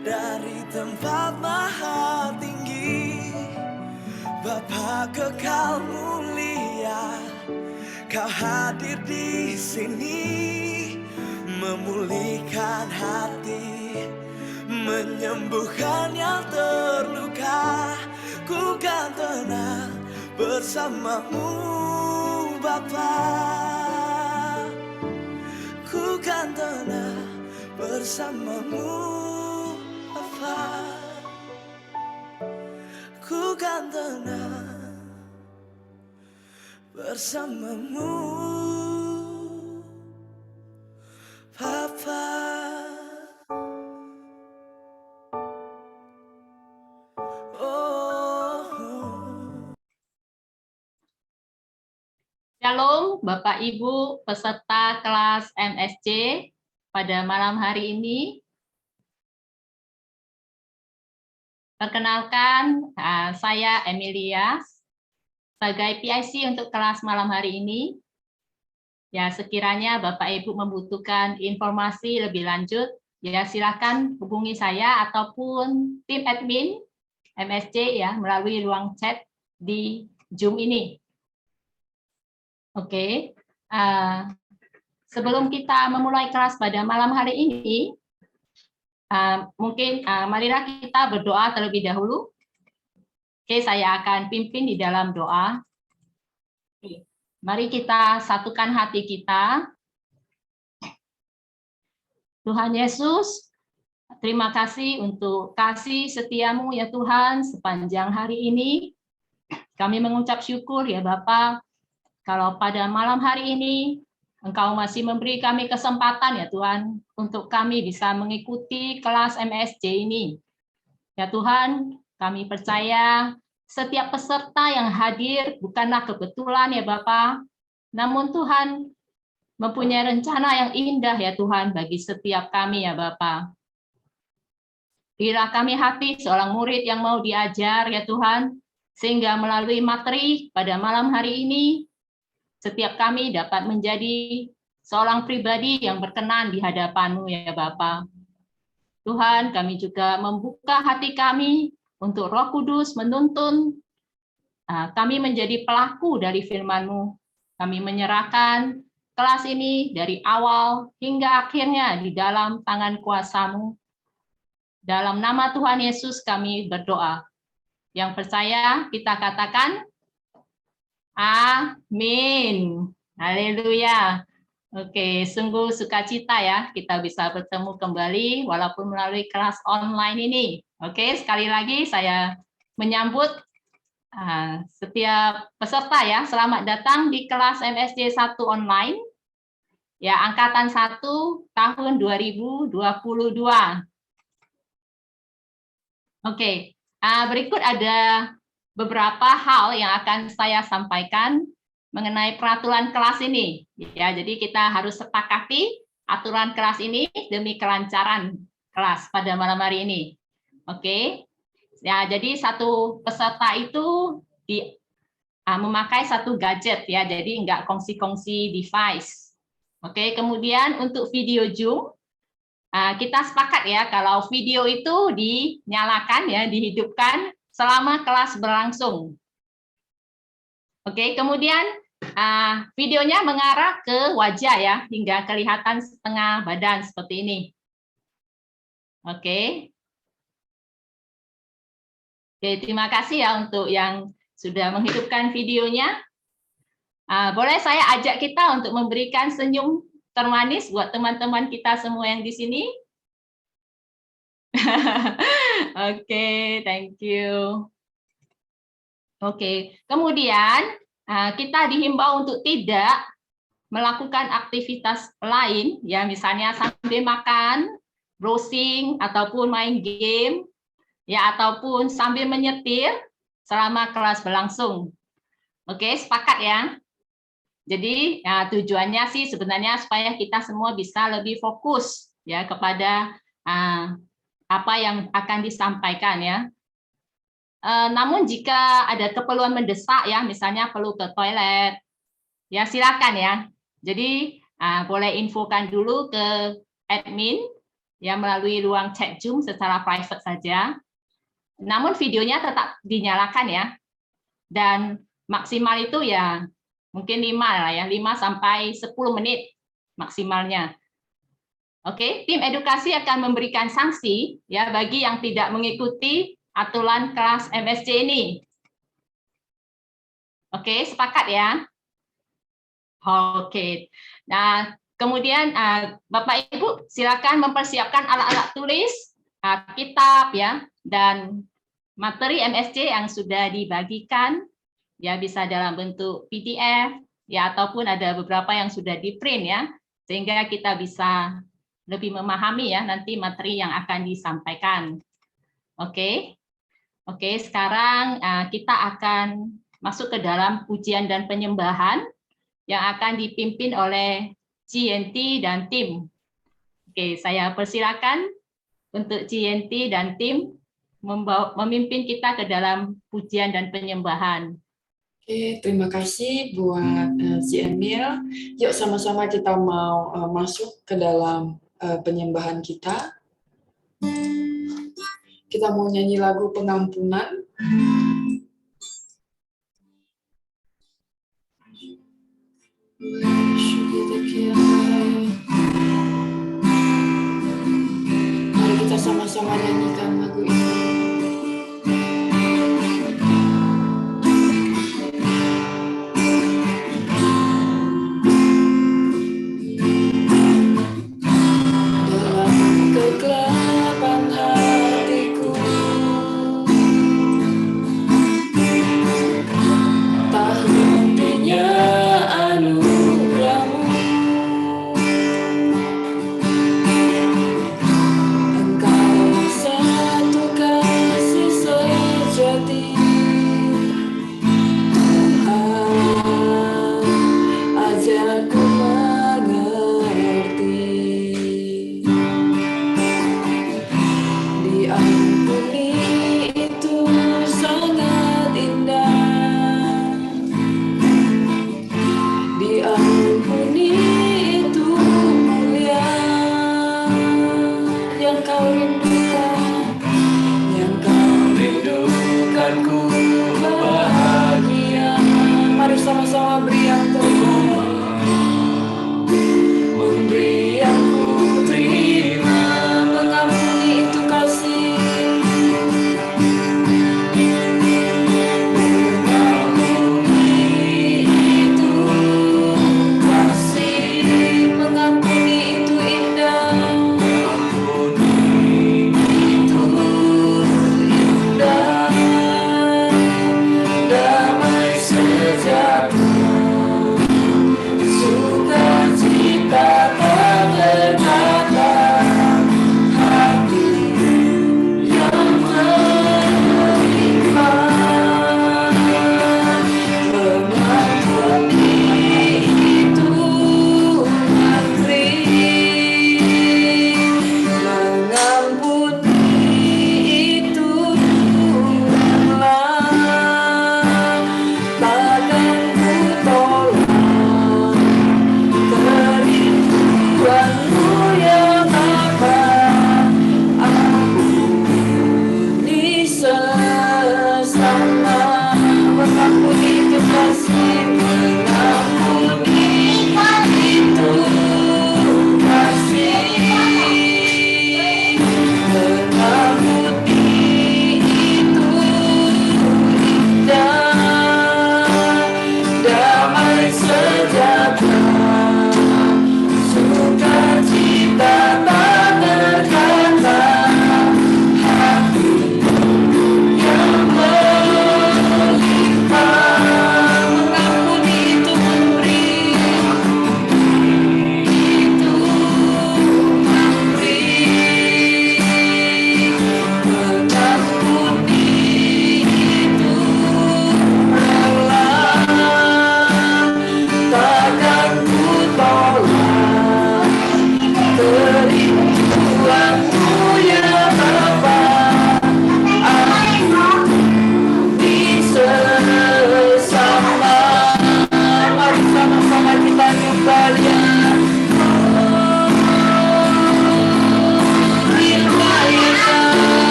dari tempat maha tinggi. Bapa kekal mulia, Kau hadir di sini, memulihkan hati, menyembuhkan yang terluka. Ku kan tenang bersamamu, Bapa. Ku kan tenang bersamamu, Bapa. Ku kan tenang bersamamu, Papa. Shalom Bapak Ibu peserta kelas MSC pada malam hari ini. Perkenalkan, saya Emilia sebagai PIC untuk kelas malam hari ini. Ya, sekiranya Bapak Ibu membutuhkan informasi lebih lanjut, ya silakan hubungi saya ataupun tim admin MSC ya melalui ruang chat di Zoom ini. Oke, sebelum kita memulai kelas pada malam hari ini, marilah kita berdoa terlebih dahulu. Oke, saya akan pimpin di dalam doa. Mari kita satukan hati kita. Tuhan Yesus, terima kasih untuk kasih setiamu ya Tuhan sepanjang hari ini. Kami mengucap syukur ya Bapa, kalau pada malam hari ini Engkau masih memberi kami kesempatan ya Tuhan, untuk kami bisa mengikuti kelas MSC ini. Ya Tuhan, kami percaya setiap peserta yang hadir bukanlah kebetulan ya Bapa, namun Tuhan mempunyai rencana yang indah ya Tuhan bagi setiap kami ya Bapa. Berilah kami hati seorang murid yang mau diajar ya Tuhan, sehingga melalui materi pada malam hari ini, setiap kami dapat menjadi seorang pribadi yang berkenan di hadapan-Mu ya Bapa. Tuhan, kami juga membuka hati kami untuk Roh Kudus menuntun kami menjadi pelaku dari firman-Mu. Kami menyerahkan kelas ini dari awal hingga akhirnya di dalam tangan kuasa-Mu. Dalam nama Tuhan Yesus kami berdoa. Yang percaya kita katakan, amin. Haleluya. Oke, sungguh sukacita ya kita bisa bertemu kembali walaupun melalui kelas online ini. Oke, sekali lagi saya menyambut setiap peserta ya. Selamat datang di kelas MSC 1 online. Ya, angkatan 1 tahun 2022. Oke, berikut ada beberapa hal yang akan saya sampaikan mengenai peraturan kelas ini. Ya, jadi kita harus sepakati aturan kelas ini demi kelancaran kelas pada malam hari ini. Oke. Ya, jadi satu peserta itu memakai satu gadget ya, jadi enggak kongsi-kongsi device. Oke, kemudian untuk video Zoom kita sepakat ya kalau video itu dinyalakan ya, dihidupkan selama kelas berlangsung. Oke, kemudian videonya mengarah ke wajah ya, hingga kelihatan setengah badan seperti ini. Oke. Oke, terima kasih ya untuk yang sudah menghidupkan videonya. Boleh saya ajak kita untuk memberikan senyum termanis buat teman-teman kita semua yang di sini? Oke, thank you. Oke, kemudian kita dihimbau untuk tidak melakukan aktivitas lain, ya misalnya sambil makan, browsing, ataupun main game, ya ataupun sambil menyetir selama kelas berlangsung. Oke, sepakat ya? Jadi tujuannya sih sebenarnya supaya kita semua bisa lebih fokus ya kepada apa yang akan disampaikan ya. Namun jika ada keperluan mendesak ya, misalnya perlu ke toilet, ya silakan ya. Jadi boleh infokan dulu ke admin ya melalui ruang chat Zoom secara private saja. Namun videonya tetap dinyalakan ya. Dan maksimal itu ya mungkin 5 lah ya, 5 sampai 10 menit maksimalnya. Oke, tim edukasi akan memberikan sanksi ya bagi yang tidak mengikuti aturan kelas MSC ini. Oke, sepakat ya? Oke. Nah, kemudian Bapak Ibu silakan mempersiapkan alat-alat tulis, kitab ya, dan materi MSC yang sudah dibagikan ya, bisa dalam bentuk PDF ya, ataupun ada beberapa yang sudah di print ya, sehingga kita bisa lebih memahami ya nanti materi yang akan disampaikan. Oke. Oke, sekarang kita akan masuk ke dalam pujian dan penyembahan yang akan dipimpin oleh GNT dan tim. Oke, saya persilakan untuk GNT dan tim memimpin kita ke dalam pujian dan penyembahan. Oke, terima kasih buat si Emil. Yuk sama-sama kita mau masuk ke dalam penyembahan kita. Kita mau nyanyi lagu pengampunan. Mari kita sama-sama nyanyikan lagu ini. Engkau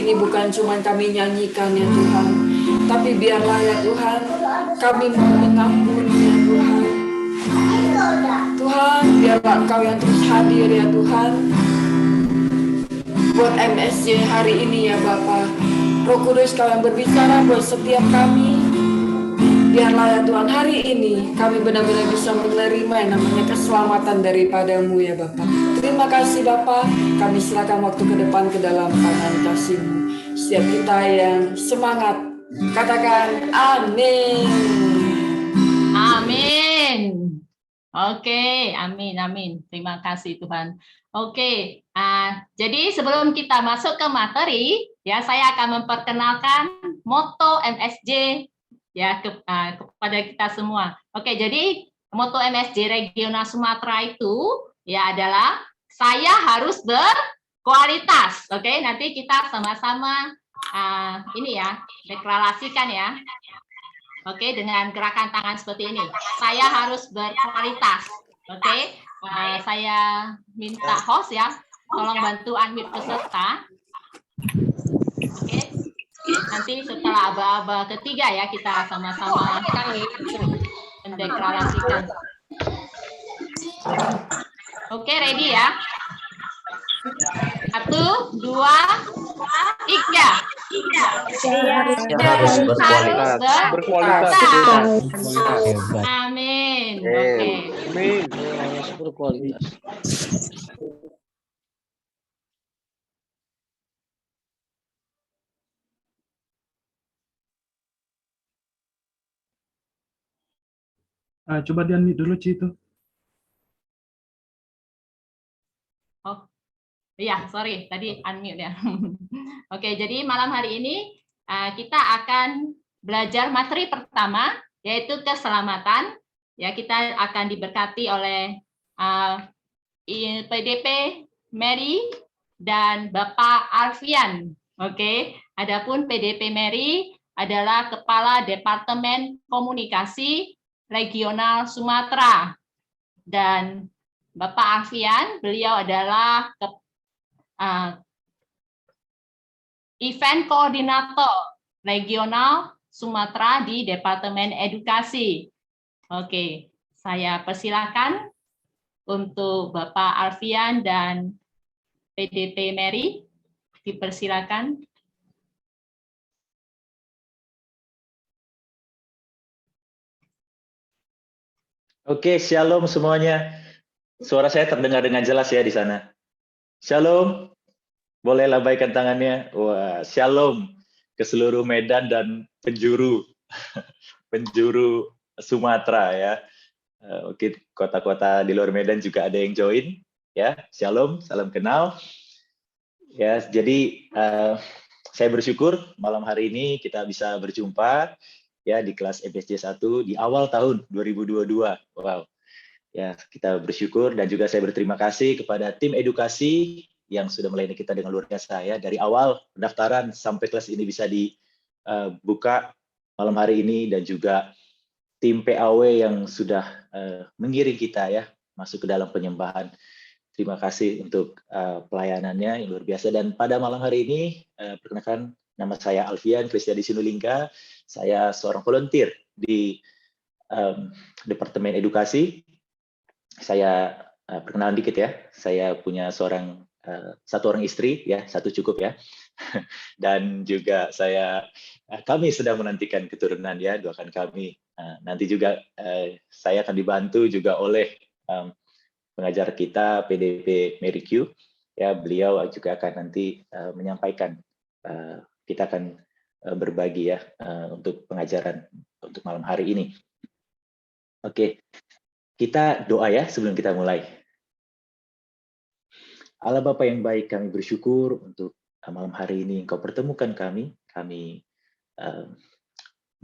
ini bukan cuma kami nyanyikan ya Tuhan, tapi biarlah ya Tuhan, kami mau mengampuni ya Tuhan. Tuhan, biarlah Engkau yang terus hadir ya Tuhan. Buat MSJ hari ini ya Bapa. Roh Kudus Kau yang berbicara buat setiap kami. Biarlah ya Tuhan, hari ini kami benar-benar bisa menerima yang namanya keselamatan daripada-Mu ya Bapa. Terima kasih Bapa, kami serahkan waktu ke depan ke dalam tangan kasih-Mu. Setiap kita yang semangat, katakan amin. Amin. Oke, amin, amin. Terima kasih Tuhan. Oke, jadi sebelum kita masuk ke materi, ya saya akan memperkenalkan moto MSJ ya kepada kita semua. Oke, jadi moto MSJ Regional Sumatera itu ya adalah saya harus berkualitas. Oke, nanti kita sama-sama ini ya deklarasikan ya. Oke, dengan gerakan tangan seperti ini. Saya harus berkualitas. Oke, saya minta host ya, tolong bantu unmute peserta. Oke, nanti setelah aba-aba ketiga ya, kita sama-sama mendeklarasikan. Oke, ready ya? 1, 2, 3. Saya harus berkualitas. Amin. Oke. Amin. Harus berkualitas. Coba di-unmute dulu, Ci, itu. Oh, iya, sorry, tadi unmute ya. Oke, jadi malam hari ini kita akan belajar materi pertama, yaitu keselamatan. Ya, kita akan diberkati oleh PDP Mary dan Bapak Alfian. Oke, adapun PDP Mary adalah Kepala Departemen Komunikasi Regional Sumatera, dan Bapak Alfian, beliau adalah Event Koordinator Regional Sumatera di Departemen Edukasi. Oke, saya persilakan untuk Bapak Alfian dan PDP Mary, dipersilakan. Oke, shalom semuanya. Suara saya terdengar dengan jelas ya di sana. Shalom. Boleh lambaikan tangannya. Wah, shalom ke seluruh Medan dan penjuru penjuru Sumatera ya. Oke, kota-kota di luar Medan juga ada yang join ya. Shalom, salam kenal. Ya, jadi saya bersyukur malam hari ini kita bisa berjumpa ya di kelas MSJ 1 di awal tahun 2022. Wow. Ya, kita bersyukur dan juga saya berterima kasih kepada tim edukasi yang sudah melayani kita dengan luar biasa ya, dari awal pendaftaran sampai kelas ini bisa dibuka malam hari ini, dan juga tim PAW yang sudah mengiring kita ya masuk ke dalam penyembahan. Terima kasih untuk pelayanannya yang luar biasa. Dan pada malam hari ini perkenalkan, nama saya Alfian Kristiadi Sinulingga. Saya seorang volunteer di Departemen Edukasi. Saya perkenalan dikit ya. Saya punya satu orang istri ya, satu cukup ya. Dan juga kami sedang menantikan keturunan ya, doakan kami. Nanti juga saya akan dibantu juga oleh pengajar kita PDP Mary Q. Ya, beliau juga akan nanti menyampaikan. Kita akan berbagi ya untuk pengajaran untuk malam hari ini. Oke, kita doa ya sebelum kita mulai. Allah Bapa yang baik, kami bersyukur untuk malam hari ini Engkau pertemukan kami. Kami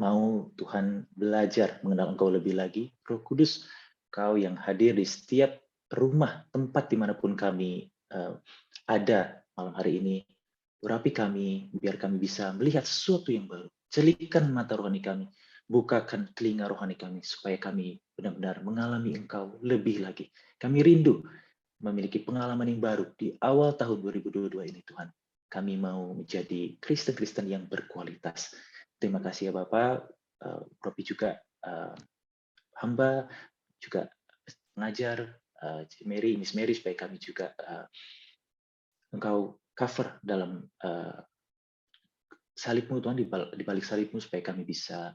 mau Tuhan belajar mengenal Engkau lebih lagi. Roh Kudus, Kau yang hadir di setiap rumah, tempat dimanapun kami ada malam hari ini. Urapi kami, biar kami bisa melihat sesuatu yang baru. Celikkan mata rohani kami, bukakan telinga rohani kami, supaya kami benar-benar mengalami Engkau lebih lagi. Kami rindu memiliki pengalaman yang baru di awal tahun 2022 ini, Tuhan. kami mau menjadi Kristen-Kristen yang berkualitas. Terima kasih ya Bapak, Robi juga hamba, juga pengajar, Mary, Miss Mary, supaya kami juga Engkau cover dalam salib-Mu Tuhan, di balik salib-Mu, supaya kami bisa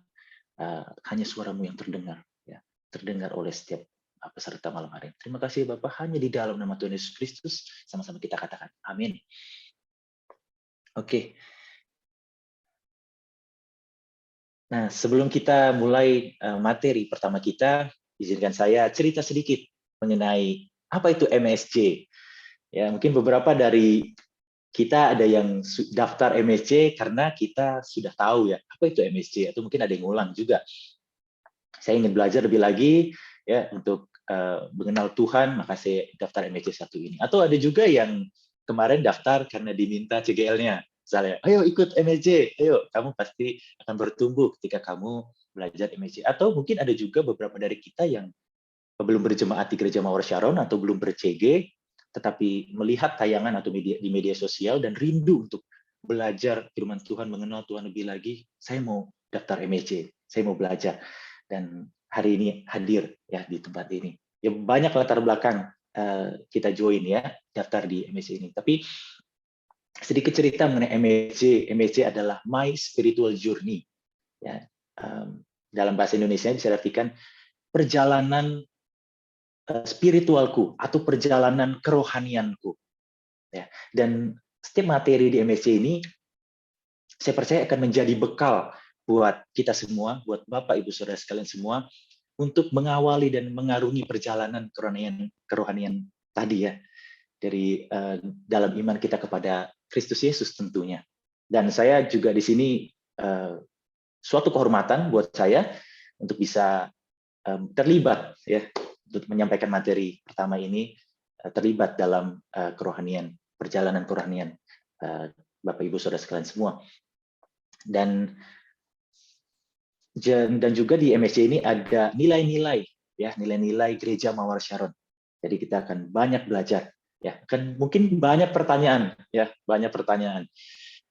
hanya suara-Mu yang terdengar, ya, terdengar oleh setiap peserta malam hari. Terima kasih Bapak, hanya di dalam nama Tuhan Yesus Kristus, sama-sama kita katakan amin. Oke. Nah, sebelum kita mulai materi pertama kita, izinkan saya cerita sedikit mengenai apa itu MSC. Ya, mungkin beberapa dari kita ada yang daftar MSC karena kita sudah tahu ya apa itu MSC, atau mungkin ada yang ngulang juga. Saya ingin belajar lebih lagi ya untuk mengenal Tuhan, maka saya daftar MSC 1 ini. Atau ada juga yang kemarin daftar karena diminta CGL-nya. Misalnya, ayo ikut MSC, ayo, kamu pasti akan bertumbuh ketika kamu belajar MSC. Atau mungkin ada juga beberapa dari kita yang belum berjemaat di Gereja Mawar Sharon atau belum ber-CG, tetapi melihat tayangan atau di media sosial dan rindu untuk belajar firman Tuhan, mengenal Tuhan lebih lagi. Saya mau daftar MSC, saya mau belajar. Dan hari ini hadir ya di tempat ini. Ya banyak latar belakang kita join ya, daftar di MSC ini. Tapi sedikit cerita mengenai MSC. MSC adalah My Spiritual Journey. Ya, dalam bahasa Indonesia bisa diartikan perjalanan spiritualku atau perjalanan kerohanianku. Ya, dan setiap materi di MSC ini saya percaya akan menjadi bekal buat kita semua, buat Bapak Ibu Saudara sekalian semua, untuk mengawali dan mengarungi perjalanan kerohanian tadi ya, dari dalam iman kita kepada Kristus Yesus tentunya. Dan saya juga di sini suatu kehormatan buat saya untuk bisa terlibat ya, untuk menyampaikan materi pertama ini, terlibat dalam kerohanian, perjalanan kerohanian Bapak Ibu Saudara sekalian semua. Dan juga di MSC ini ada nilai-nilai ya, nilai-nilai Gereja Mawar Sharon. Jadi kita akan banyak belajar ya, kan mungkin banyak pertanyaan ya, banyak pertanyaan.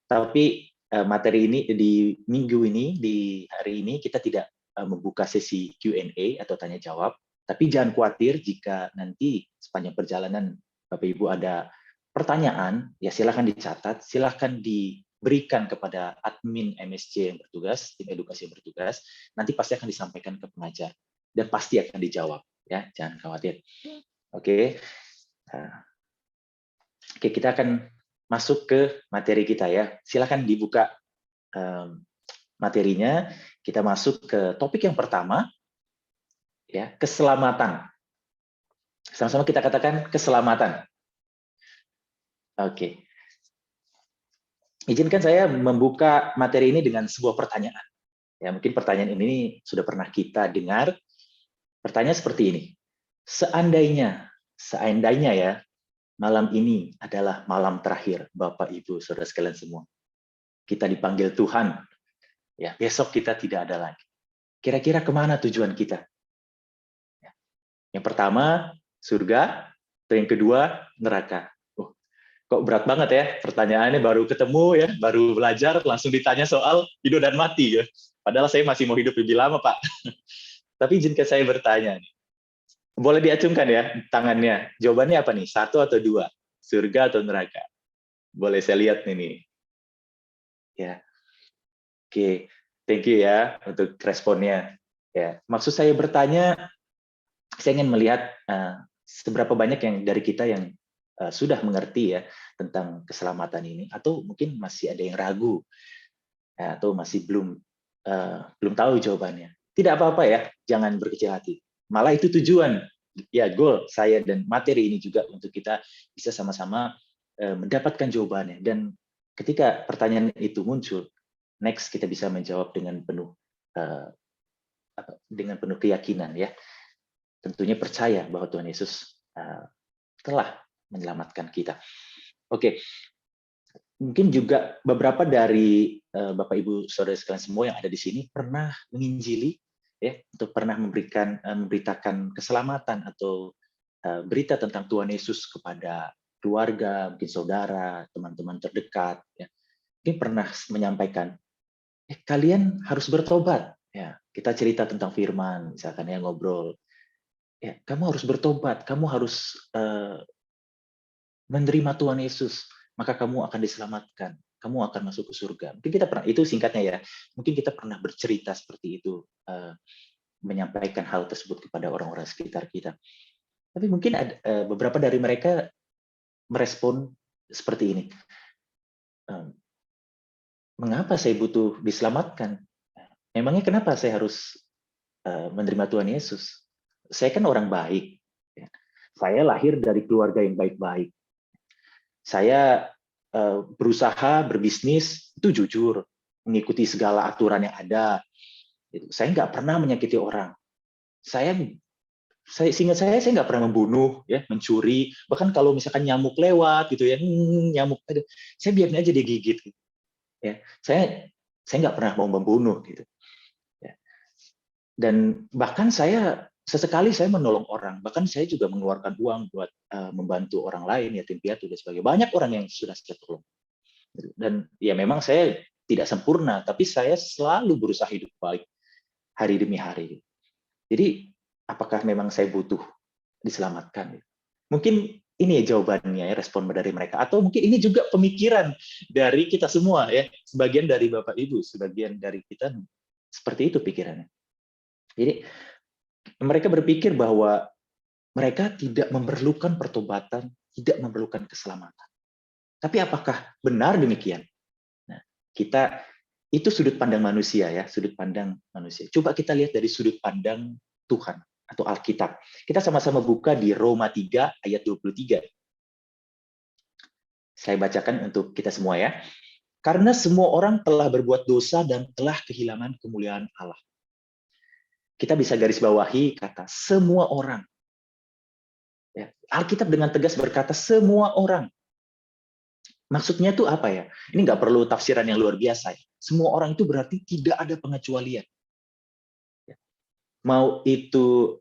Tapi materi ini di minggu ini, di hari ini kita tidak membuka sesi Q&A atau tanya jawab, tapi jangan khawatir jika nanti sepanjang perjalanan Bapak Ibu ada pertanyaan, ya silakan dicatat, silakan diberikan kepada admin MSC yang bertugas, tim edukasi yang bertugas, nanti pasti akan disampaikan ke pengajar dan pasti akan dijawab ya, jangan khawatir. Oke. Oke, kita akan masuk ke materi kita ya. Silakan dibuka materinya. Kita masuk ke topik yang pertama ya, keselamatan. Sama-sama kita katakan keselamatan. Oke. Izinkan saya membuka materi ini dengan sebuah pertanyaan. Ya, mungkin pertanyaan ini sudah pernah kita dengar. Pertanyaan seperti ini. Seandainya ya, malam ini adalah malam terakhir Bapak Ibu Saudara sekalian semua. Kita dipanggil Tuhan. Ya, besok kita tidak ada lagi. Kira-kira kemana tujuan kita? Ya. Yang pertama, surga. Yang kedua, neraka. Kok berat banget ya pertanyaannya, baru ketemu ya, baru belajar langsung ditanya soal hidup dan mati ya. Padahal saya masih mau hidup lebih lama Pak. Tapi izinkan saya bertanya nih. Boleh diacungkan ya tangannya. Jawabannya apa nih? 1 atau 2? Surga atau neraka? Boleh saya lihat nih. Ya. Oke, thank you ya untuk responnya. Ya, maksud saya bertanya, saya ingin melihat seberapa banyak yang dari kita yang sudah mengerti ya tentang keselamatan ini, atau mungkin masih ada yang ragu ya, atau masih belum tahu jawabannya. Tidak apa-apa ya, jangan berkecil hati. Malah itu tujuan ya, goal saya dan materi ini juga untuk kita bisa sama-sama mendapatkan jawabannya. Dan ketika pertanyaan itu muncul, next kita bisa menjawab dengan penuh keyakinan ya. Tentunya percaya bahwa Tuhan Yesus telah menyelamatkan kita. Oke, mungkin juga beberapa dari Bapak Ibu Saudara sekalian semua yang ada di sini pernah menginjili, ya, untuk pernah memberitakan keselamatan atau berita tentang Tuhan Yesus kepada keluarga, mungkin saudara, teman-teman terdekat, ya, mungkin pernah menyampaikan, kalian harus bertobat. Ya, kita cerita tentang firman, misalkan ya ngobrol, ya, kamu harus bertobat, kamu harus menerima Tuhan Yesus, maka kamu akan diselamatkan, kamu akan masuk ke surga. Mungkin kita pernah, itu singkatnya ya, mungkin kita pernah bercerita seperti itu, menyampaikan hal tersebut kepada orang-orang sekitar kita. Tapi mungkin ada, beberapa dari mereka merespon seperti ini. Mengapa saya butuh diselamatkan? Memangnya kenapa saya harus menerima Tuhan Yesus? Saya kan orang baik. Saya lahir dari keluarga yang baik-baik. Saya berusaha berbisnis itu jujur, mengikuti segala aturan yang ada. Saya nggak pernah menyakiti orang. Seingat saya nggak pernah membunuh, ya, mencuri. Bahkan kalau misalkan nyamuk lewat, gitu ya, nyamuk, saya biarin aja dia gigit. Gitu. Ya, saya nggak pernah mau membunuh, gitu. Ya. Dan bahkan sesekali saya menolong orang. Bahkan saya juga mengeluarkan uang buat membantu orang lain, yatim piatu dan sebagainya. Banyak orang yang sudah saya tolong. Dan ya memang saya tidak sempurna, tapi saya selalu berusaha hidup baik hari demi hari. Jadi apakah memang saya butuh diselamatkan? Mungkin ini ya jawabannya, ya, respon dari mereka. Atau mungkin ini juga pemikiran dari kita semua, ya, sebagian dari Bapak Ibu, sebagian dari kita seperti itu pikirannya. Jadi mereka berpikir bahwa mereka tidak memerlukan pertobatan, tidak memerlukan keselamatan. Tapi apakah benar demikian? Nah, itu sudut pandang manusia, ya, sudut pandang manusia. Coba kita lihat dari sudut pandang Tuhan atau Alkitab. Kita sama-sama buka di Roma 3 ayat 23. Saya bacakan untuk kita semua, ya. Karena semua orang telah berbuat dosa dan telah kehilangan kemuliaan Allah. Kita bisa garis bawahi kata semua orang. Ya, Alkitab dengan tegas berkata semua orang. Maksudnya itu apa ya? Ini nggak perlu tafsiran yang luar biasa. Ya. Semua orang itu berarti tidak ada pengecualian. Ya. Mau itu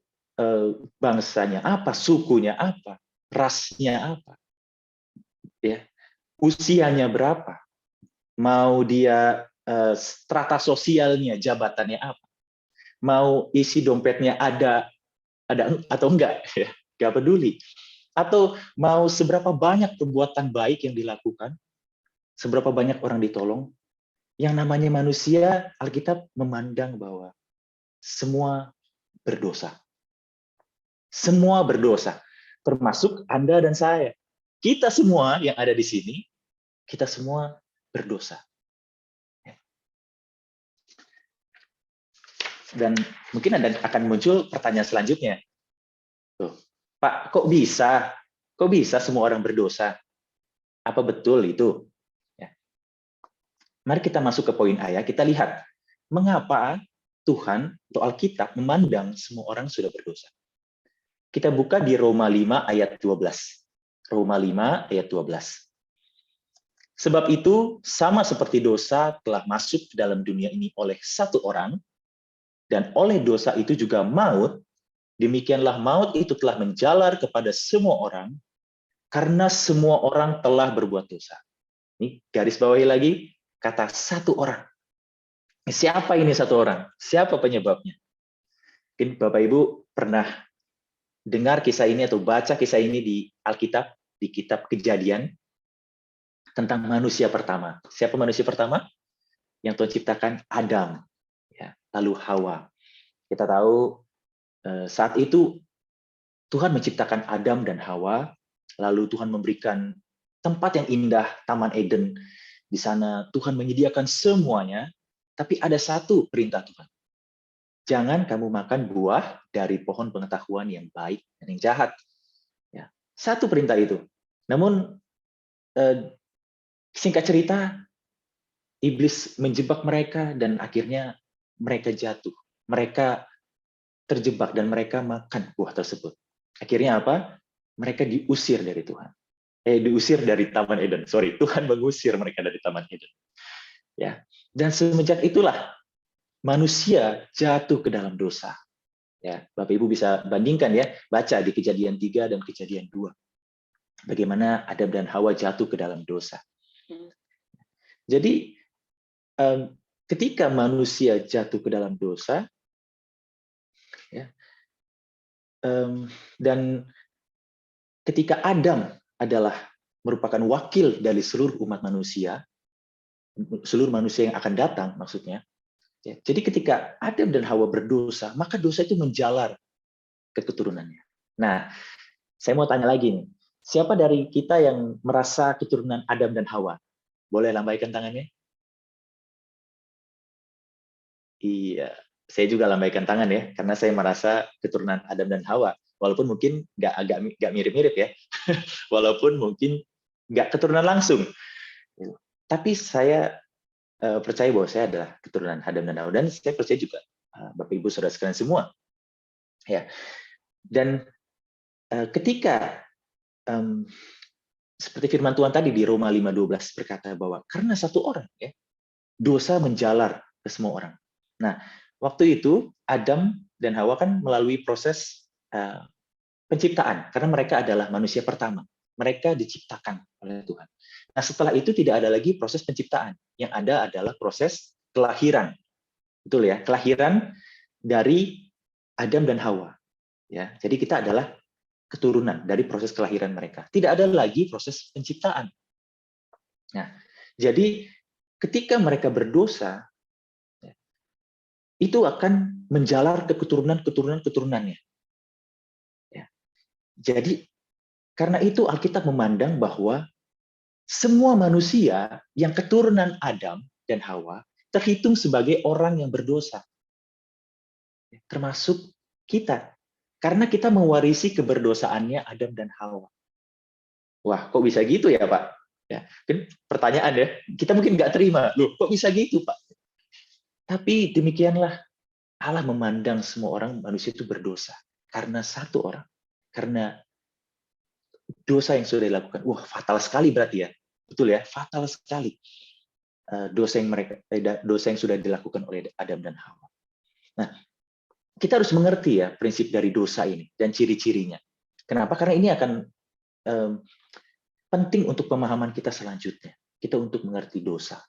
bangsanya apa, sukunya apa, rasnya apa, ya, usianya berapa, mau dia strata sosialnya, jabatannya apa, mau isi dompetnya ada atau enggak, ya, nggak peduli. Atau mau seberapa banyak perbuatan baik yang dilakukan, seberapa banyak orang ditolong, yang namanya manusia, Alkitab memandang bahwa semua berdosa. Semua berdosa, termasuk Anda dan saya. Kita semua yang ada di sini, kita semua berdosa. Dan mungkin akan muncul pertanyaan selanjutnya. Tuh, Pak, kok bisa? Kok bisa semua orang berdosa? Apa betul itu? Ya. Mari kita masuk ke poin A, ya. Kita lihat mengapa Tuhan atau Alkitab memandang semua orang sudah berdosa. Kita buka di Roma 5 ayat 12. Roma 5 ayat 12. Sebab itu, sama seperti dosa telah masuk ke dalam dunia ini oleh satu orang, dan oleh dosa itu juga maut, demikianlah maut itu telah menjalar kepada semua orang, karena semua orang telah berbuat dosa. Ini garis bawahi lagi, kata satu orang. Siapa ini satu orang? Siapa penyebabnya? Mungkin Bapak Ibu pernah dengar kisah ini atau baca kisah ini di Alkitab, di kitab Kejadian, tentang manusia pertama. Siapa manusia pertama? Yang Tuhan ciptakan, Adam. Ya, lalu Hawa. Kita tahu saat itu Tuhan menciptakan Adam dan Hawa, lalu Tuhan memberikan tempat yang indah, Taman Eden. Di sana Tuhan menyediakan semuanya, tapi ada satu perintah Tuhan. Jangan kamu makan buah dari pohon pengetahuan yang baik dan yang jahat. Ya, satu perintah itu. Namun, singkat cerita, iblis menjebak mereka dan akhirnya mereka jatuh. Mereka terjebak dan mereka makan buah tersebut. Akhirnya apa? Mereka diusir dari Tuhan. Diusir dari Taman Eden. Sorry, Tuhan mengusir mereka dari Taman Eden. Ya, dan semenjak itulah manusia jatuh ke dalam dosa. Ya, Bapak Ibu bisa bandingkan, ya, baca di Kejadian 3 dan Kejadian 2. bagaimana Adam dan Hawa jatuh ke dalam dosa. Jadi ketika manusia jatuh ke dalam dosa, ya, dan ketika Adam adalah merupakan wakil dari seluruh umat manusia, seluruh manusia yang akan datang maksudnya. Ya, jadi ketika Adam dan Hawa berdosa, maka dosa itu menjalar ke keturunannya. Nah, saya mau tanya lagi nih, siapa dari kita yang merasa keturunan Adam dan Hawa? Boleh lambaikan tangannya? Iya, saya juga lambaikan tangan ya, karena saya merasa keturunan Adam dan Hawa. Walaupun mungkin nggak mirip-mirip ya, walaupun mungkin nggak keturunan langsung. Tapi saya percaya bahwa saya adalah keturunan Adam dan Hawa, dan saya percaya juga Bapak Ibu Saudara sekalian semua. Ya, dan ketika seperti firman Tuhan tadi di Roma 5:12 berkata bahwa karena satu orang ya dosa menjalar ke semua orang. Nah, waktu itu Adam dan Hawa kan melalui proses penciptaan karena mereka adalah manusia pertama. Mereka diciptakan oleh Tuhan. Nah, setelah itu tidak ada lagi proses penciptaan. Yang ada adalah proses kelahiran. Betul ya, kelahiran dari Adam dan Hawa. Ya, jadi kita adalah keturunan dari proses kelahiran mereka. Tidak ada lagi proses penciptaan. Nah, jadi ketika mereka berdosa, itu akan menjalar ke keturunannya. Ya. Jadi karena itu Alkitab memandang bahwa semua manusia yang keturunan Adam dan Hawa terhitung sebagai orang yang berdosa, termasuk kita. Karena kita mewarisi keberdosaannya Adam dan Hawa. Wah, kok bisa gitu ya, Pak? Ya, kan pertanyaan ya, kita mungkin nggak terima. Loh, kok bisa gitu, Pak? Tapi demikianlah Allah memandang semua orang manusia itu berdosa. Karena satu orang. Karena dosa yang sudah dilakukan. Wah, fatal sekali berarti ya. Betul ya, fatal sekali. Dosa yang sudah dilakukan oleh Adam dan Hawa. Nah, kita harus mengerti ya prinsip dari dosa ini dan ciri-cirinya. Kenapa? Karena ini akan penting untuk pemahaman kita selanjutnya. Kita untuk mengerti dosa.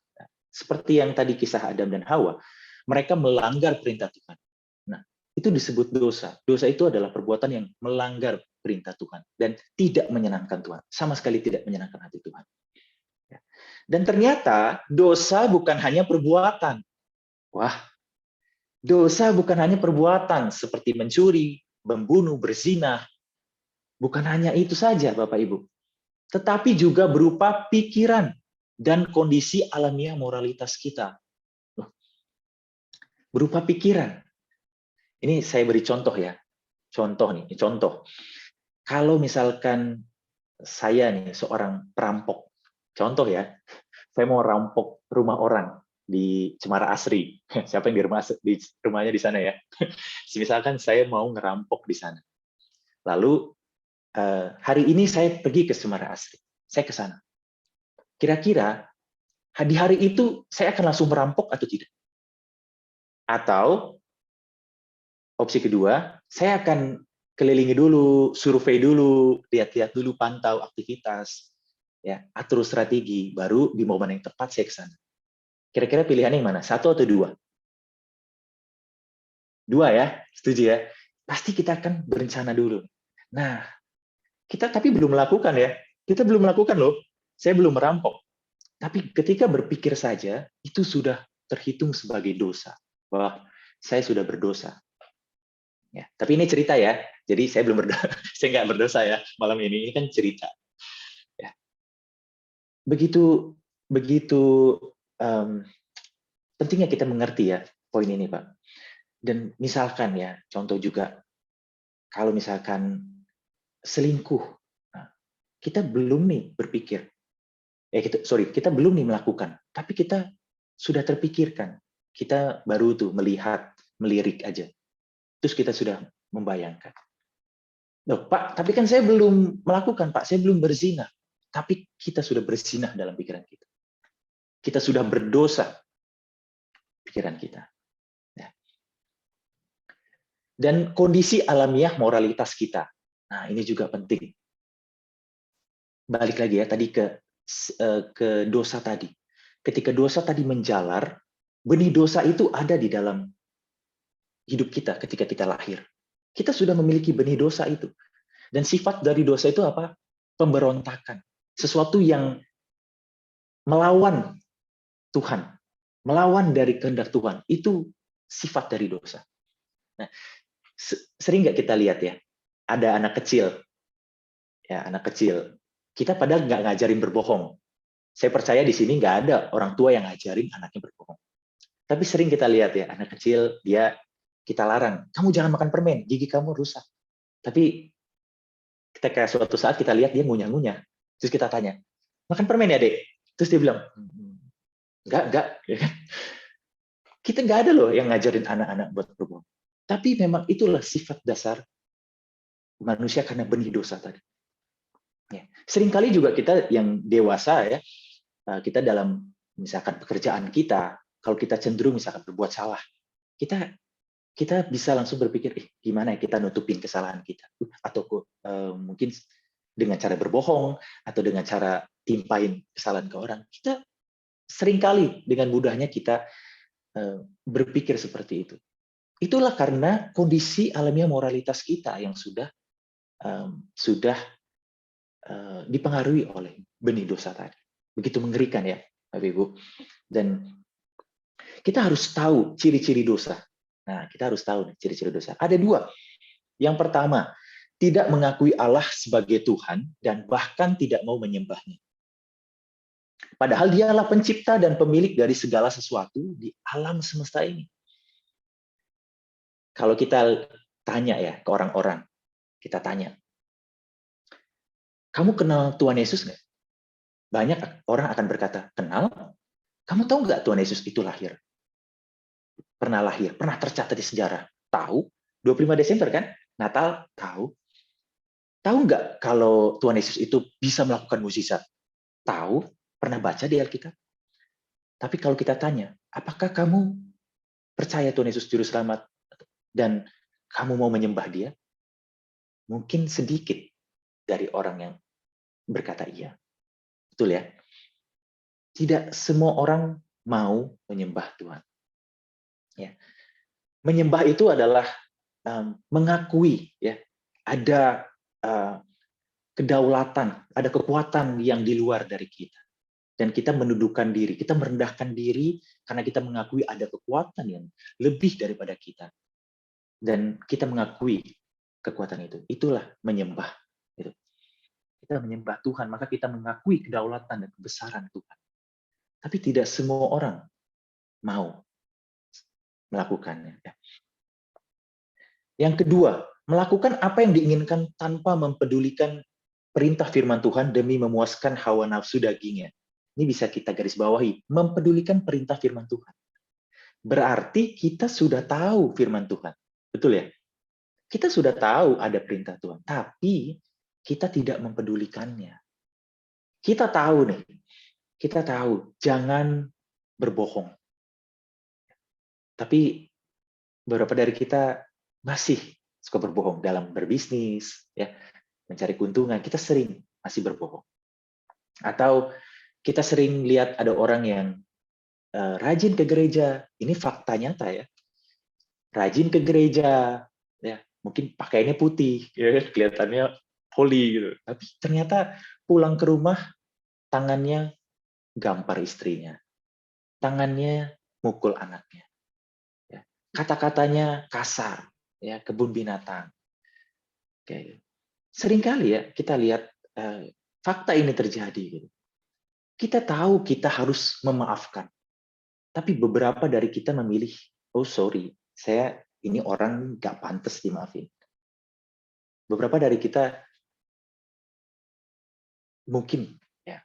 Seperti yang tadi kisah Adam dan Hawa, mereka melanggar perintah Tuhan. Nah, itu disebut dosa. Dosa itu adalah perbuatan yang melanggar perintah Tuhan dan tidak menyenangkan Tuhan. Sama sekali tidak menyenangkan hati Tuhan. Dan ternyata dosa bukan hanya perbuatan. Wah, dosa bukan hanya perbuatan seperti mencuri, membunuh, berzina. Bukan hanya itu saja, Bapak Ibu. Tetapi juga berupa pikiran dan kondisi alamiah moralitas kita. Berupa pikiran. Ini saya beri contoh ya. Contoh. Kalau misalkan saya nih seorang perampok. Contoh ya. Saya mau rampok rumah orang di Cemara Asri. Siapa yang di rumahnya di sana ya? Misalkan saya mau ngerampok di sana. Lalu hari ini saya pergi ke Cemara Asri. Saya ke sana. Kira-kira di hari itu saya akan langsung merampok atau tidak? Atau opsi kedua, saya akan kelilingi dulu, survei dulu, lihat-lihat dulu, pantau aktivitas, ya, atur strategi, baru di momen yang tepat saya ke sana. Kira-kira pilihannya yang mana? Satu atau dua? Dua ya, setuju ya? Pasti kita akan berencana dulu. Nah, kita tapi belum melakukan ya. Kita belum melakukan loh. Saya belum merampok. Tapi ketika berpikir saja, itu sudah terhitung sebagai dosa. Bahwa saya sudah berdosa. Ya, tapi ini cerita ya. Jadi saya belum berdosa. Saya nggak berdosa ya malam ini. Ini kan cerita. Ya. Begitu pentingnya kita mengerti ya poin ini, Pak. Dan misalkan ya, contoh juga, kalau misalkan selingkuh, nah, kita belum nih berpikir, kita belum nih melakukan, tapi kita sudah terpikirkan, kita baru tuh melihat, melirik aja, terus kita sudah membayangkan. Loh, Pak, tapi kan saya belum melakukan, Pak, saya belum berzina, tapi kita sudah berzina dalam pikiran kita. Kita sudah berdosa pikiran kita. Dan kondisi alamiah moralitas kita. Nah, ini juga penting. balik lagi ya tadi ke dosa tadi. Ketika dosa tadi menjalar, benih dosa itu ada di dalam hidup kita ketika kita lahir. Kita sudah memiliki benih dosa itu. Dan sifat dari dosa itu apa? Pemberontakan. Sesuatu yang melawan Tuhan, melawan dari kehendak Tuhan. Itu sifat dari dosa. Nah, sering nggak kita lihat ya, ada anak kecil, kita padahal nggak ngajarin berbohong. Saya percaya di sini nggak ada orang tua yang ngajarin anaknya berbohong. Tapi sering kita lihat ya, anak kecil kita larang, kamu jangan makan permen, gigi kamu rusak. Tapi ketika suatu saat kita lihat dia ngunyah-ngunyah, terus kita tanya, makan permen ya dek? Terus dia bilang, enggak. Kita nggak ada loh yang ngajarin anak-anak buat berbohong. Tapi memang itulah sifat dasar manusia karena benih dosa tadi. Ya. Seringkali juga kita yang dewasa ya, kita dalam misalkan pekerjaan kita, kalau kita cenderung misalkan berbuat salah, kita bisa langsung berpikir, gimana ya kita nutupin kesalahan kita, atau mungkin dengan cara berbohong atau dengan cara timpain kesalahan ke orang. Kita seringkali dengan mudahnya kita berpikir seperti itu. Itulah karena kondisi alamiah moralitas kita yang sudah dipengaruhi oleh benih dosa tadi. Begitu mengerikan ya, Bapak Ibu. Dan kita harus tahu ciri-ciri dosa. Nah, kita harus tahu ciri-ciri dosa. Ada 2. Yang pertama, tidak mengakui Allah sebagai Tuhan dan bahkan tidak mau menyembahnya. Padahal dialah pencipta dan pemilik dari segala sesuatu di alam semesta ini. Kalau kita tanya ya ke orang-orang, kita tanya, kamu kenal Tuhan Yesus nggak? Banyak orang akan berkata, kenal. Kamu tahu nggak Tuhan Yesus itu lahir? Pernah lahir, pernah tercatat di sejarah. Tahu, 25 Desember kan? Natal, tahu. Tahu nggak kalau Tuhan Yesus itu bisa melakukan mukjizat? Tahu, pernah baca di Alkitab. Tapi kalau kita tanya, apakah kamu percaya Tuhan Yesus Juru Selamat dan kamu mau menyembah Dia? Mungkin sedikit dari orang yang berkata iya. Betul ya? Tidak semua orang mau menyembah Tuhan. Ya. Menyembah itu adalah mengakui ya ada kedaulatan, ada kekuatan yang di luar dari kita. Dan kita menundukkan diri, kita merendahkan diri karena kita mengakui ada kekuatan yang lebih daripada kita. Dan kita mengakui kekuatan itu. Itulah menyembah. Itu. Kita menyembah Tuhan, maka kita mengakui kedaulatan dan kebesaran Tuhan. Tapi tidak semua orang mau melakukannya. Yang kedua, melakukan apa yang diinginkan tanpa mempedulikan perintah firman Tuhan demi memuaskan hawa nafsu dagingnya. Ini bisa kita garis bawahi, mempedulikan perintah firman Tuhan. Berarti kita sudah tahu firman Tuhan. Betul ya? Kita sudah tahu ada perintah Tuhan, tapi kita tidak mempedulikannya. Kita tahu nih, kita tahu jangan berbohong. Tapi beberapa dari kita masih suka berbohong dalam berbisnis, ya, mencari keuntungan. Kita sering masih berbohong. Atau kita sering lihat ada orang yang rajin ke gereja. Ini fakta nyata ya. Rajin ke gereja, ya, mungkin pakaiannya putih, ya, kelihatannya holy gitu. Tapi ternyata pulang ke rumah tangannya gampar istrinya, tangannya mukul anaknya, ya. Kata-katanya kasar, ya, kebun binatang. Oke. Seringkali ya kita lihat fakta ini terjadi. Gitu. Kita tahu kita harus memaafkan, tapi beberapa dari kita memilih, oh sorry, ini orang nggak pantas dimaafin. Beberapa dari kita mungkin ya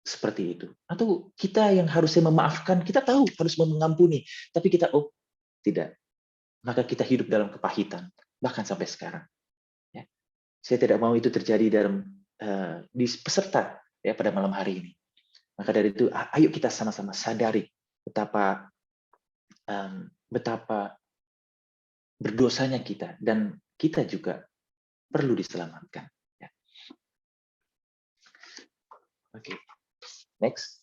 seperti itu. Atau kita yang harusnya memaafkan, kita tahu harus mengampuni, tapi kita tidak. Maka kita hidup dalam kepahitan bahkan sampai sekarang. Ya. Saya tidak mau itu terjadi dalam di peserta ya pada malam hari ini. Maka dari itu, ayo kita sama-sama sadari betapa berdosanya kita dan kita juga perlu diselamatkan. Ya. Oke. Next.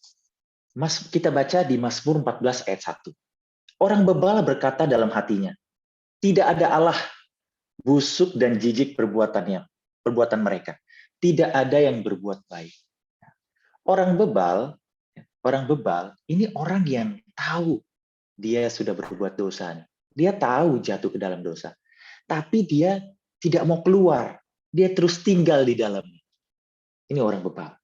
Kita baca di Mazmur 14 ayat 1. Orang bebal berkata dalam hatinya, tidak ada Allah, busuk dan jijik perbuatan mereka. Tidak ada yang berbuat baik. Orang bebal ini orang yang tahu dia sudah berbuat dosa. Dia tahu jatuh ke dalam dosa. Tapi dia tidak mau keluar. Dia terus tinggal di dalamnya. Ini orang bebal.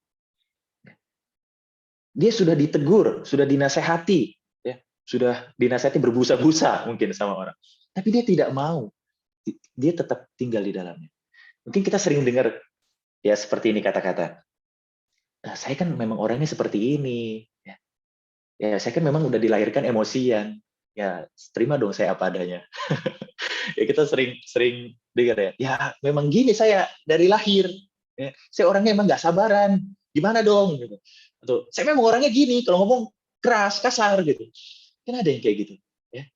Dia sudah ditegur, sudah dinasehati, ya, sudah dinasehati berbusa-busa mungkin sama orang. Tapi dia tidak mau. Dia tetap tinggal di dalamnya. Mungkin kita sering dengar ya seperti ini kata-kata. Nah, saya kan memang orangnya seperti ini. Ya, saya kan memang udah dilahirkan emosian. Ya, terima dong saya apa adanya. Ya kita sering dengar ya. Ya, memang gini saya dari lahir. Ya, saya orangnya emang nggak sabaran. Gimana dong? Gitu. Atau saya memang orangnya gini. Kalau ngomong keras, kasar gitu. Kan ada yang kayak gitu. Ya.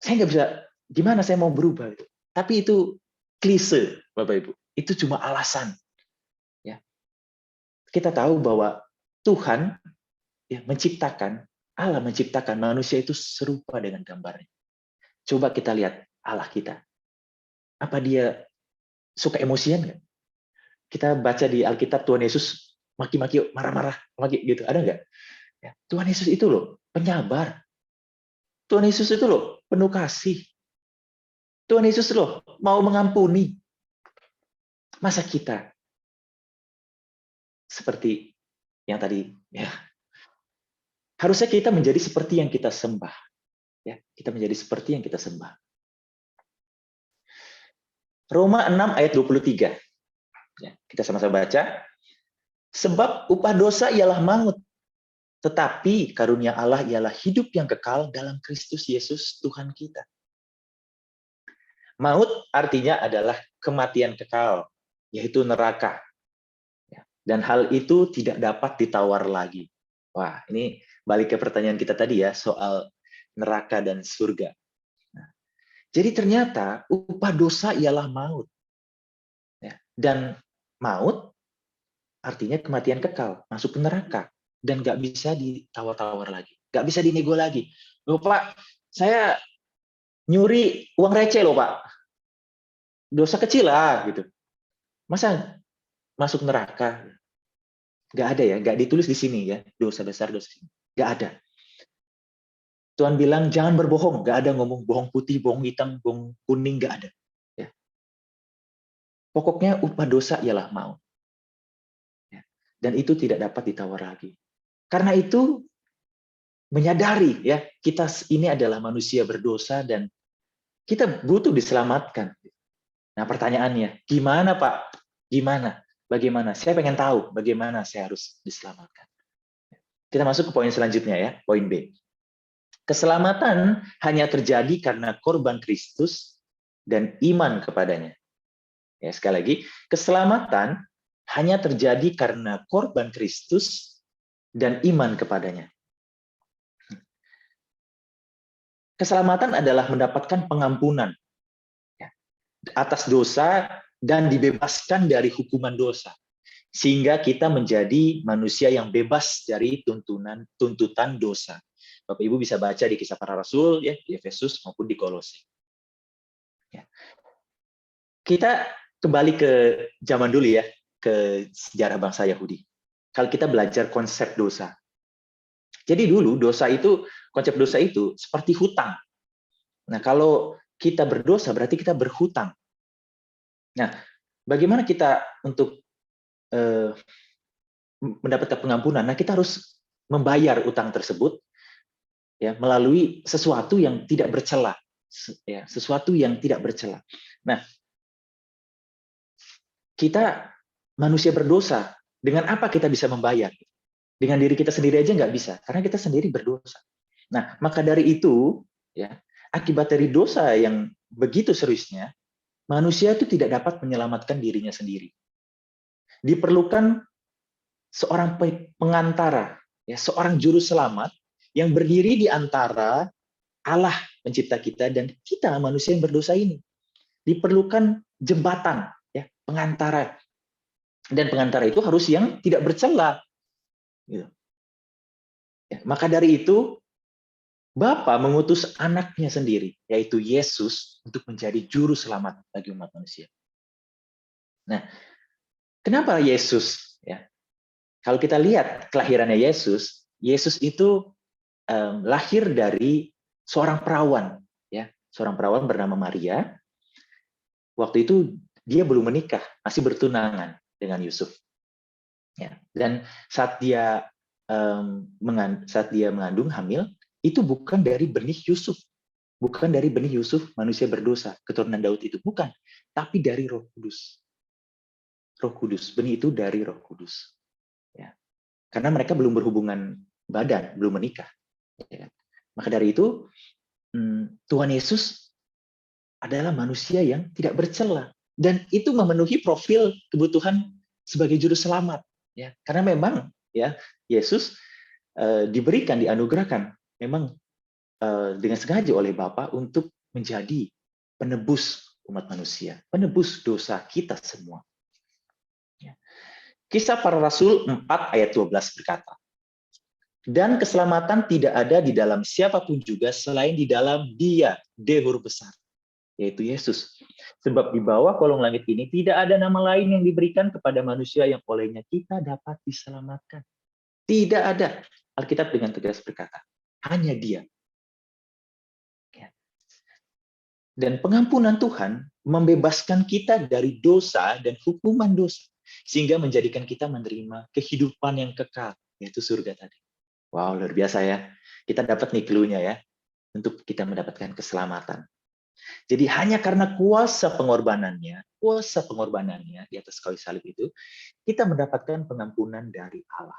Saya nggak bisa. Gimana saya mau berubah? Gitu. Tapi itu klise, Bapak Ibu. Itu cuma alasan. Ya. Kita tahu bahwa Tuhan ya, Allah menciptakan manusia itu serupa dengan gambarnya. Coba kita lihat Allah kita. Apa dia suka emosian nggak? Kita baca di Alkitab Tuhan Yesus maki-maki, marah-marah, maki gitu. Ada nggak? Ya, Tuhan Yesus itu loh penyabar. Tuhan Yesus itu loh penuh kasih. Tuhan Yesus loh mau mengampuni. Masa kita seperti yang tadi ya. Harusnya kita menjadi seperti yang kita sembah. Ya, kita menjadi seperti yang kita sembah. Roma 6 ayat 23. Ya, kita sama-sama baca. Sebab upah dosa ialah maut, tetapi karunia Allah ialah hidup yang kekal dalam Kristus Yesus Tuhan kita. Maut artinya adalah kematian kekal, yaitu neraka. Ya, dan hal itu tidak dapat ditawar lagi. Wah, ini balik ke pertanyaan kita tadi ya, soal neraka dan surga. Nah, jadi ternyata upah dosa ialah maut. Ya, dan maut artinya kematian kekal, masuk ke neraka. Dan nggak bisa ditawar-tawar lagi. Nggak bisa dinego lagi. Loh Pak, saya nyuri uang receh loh Pak. Dosa kecil lah gitu. Masa masuk neraka? Nggak ada ya, nggak ditulis di sini ya. Dosa besar, dosa kecil. Nggak ada. Tuhan bilang jangan berbohong. Nggak ada ngomong bohong putih, bohong hitam, bohong kuning, nggak ada. Ya. Pokoknya upah dosa ialah maut. Dan itu tidak dapat ditawar lagi. Karena itu menyadari ya kita ini adalah manusia berdosa dan kita butuh diselamatkan. Nah pertanyaannya, gimana Pak? Gimana? Bagaimana? Saya pengen tahu bagaimana saya harus diselamatkan. Kita masuk ke poin selanjutnya ya, poin B. Keselamatan hanya terjadi karena korban Kristus dan iman kepadanya. Ya, sekali lagi, keselamatan hanya terjadi karena korban Kristus dan iman kepadanya. Keselamatan adalah mendapatkan pengampunan atas dosa dan dibebaskan dari hukuman dosa. Sehingga kita menjadi manusia yang bebas dari tuntutan dosa. Bapak Ibu bisa baca di Kisah Para Rasul, ya, di Efesus maupun di Kolose. Ya. Kita kembali ke zaman dulu ya, ke sejarah bangsa Yahudi. Kalau kita belajar konsep dosa. Jadi dulu konsep dosa itu seperti hutang. Nah, kalau kita berdosa berarti kita berhutang. Nah, bagaimana kita untuk mendapatkan pengampunan? Nah, kita harus membayar utang tersebut ya melalui sesuatu yang tidak bercela. Ya, sesuatu yang tidak bercela. Nah, kita manusia berdosa, dengan apa kita bisa membayar? Dengan diri kita sendiri aja nggak bisa, karena kita sendiri berdosa. Nah, maka dari itu, ya, akibat dari dosa yang begitu seriusnya, manusia itu tidak dapat menyelamatkan dirinya sendiri. Diperlukan seorang pengantara, ya, seorang juru selamat yang berdiri di antara Allah pencipta kita dan kita manusia yang berdosa ini. Diperlukan jembatan, ya, pengantara. Dan pengantara itu harus yang tidak bercela. Gitu. Ya, maka dari itu, Bapa mengutus anaknya sendiri, yaitu Yesus, untuk menjadi juru selamat bagi umat manusia. Nah, kenapa Yesus? Ya, kalau kita lihat kelahirannya Yesus, Yesus itu lahir dari seorang perawan, ya, seorang perawan bernama Maria. Waktu itu dia belum menikah, masih bertunangan dengan Yusuf. Ya, dan saat dia mengandung hamil, itu bukan dari benih Yusuf, bukan dari benih Yusuf manusia berdosa, keturunan Daud itu bukan, tapi dari Roh Kudus. Roh Kudus, benih itu dari Roh Kudus. Ya, karena mereka belum berhubungan badan, belum menikah. Ya. Maka dari itu Tuhan Yesus adalah manusia yang tidak bercela, dan itu memenuhi profil kebutuhan sebagai juru selamat. Ya, karena memang ya Yesus dianugerahkan memang dengan sengaja oleh Bapa untuk menjadi penebus umat manusia, penebus dosa kita semua. Ya. Kisah Para Rasul 4 ayat 12 berkata, dan keselamatan tidak ada di dalam siapapun juga selain di dalam Dia, D huruf besar, yaitu Yesus. Sebab di bawah kolong langit ini tidak ada nama lain yang diberikan kepada manusia yang olehnya kita dapat diselamatkan. Tidak ada. Alkitab dengan tegas berkata, hanya Dia. Dan pengampunan Tuhan membebaskan kita dari dosa dan hukuman dosa, sehingga menjadikan kita menerima kehidupan yang kekal, yaitu surga tadi. Wow, luar biasa ya. Kita dapat nih clue-nya ya, untuk kita mendapatkan keselamatan. Jadi hanya karena kuasa pengorbanannya di atas kayu salib itu, kita mendapatkan pengampunan dari Allah.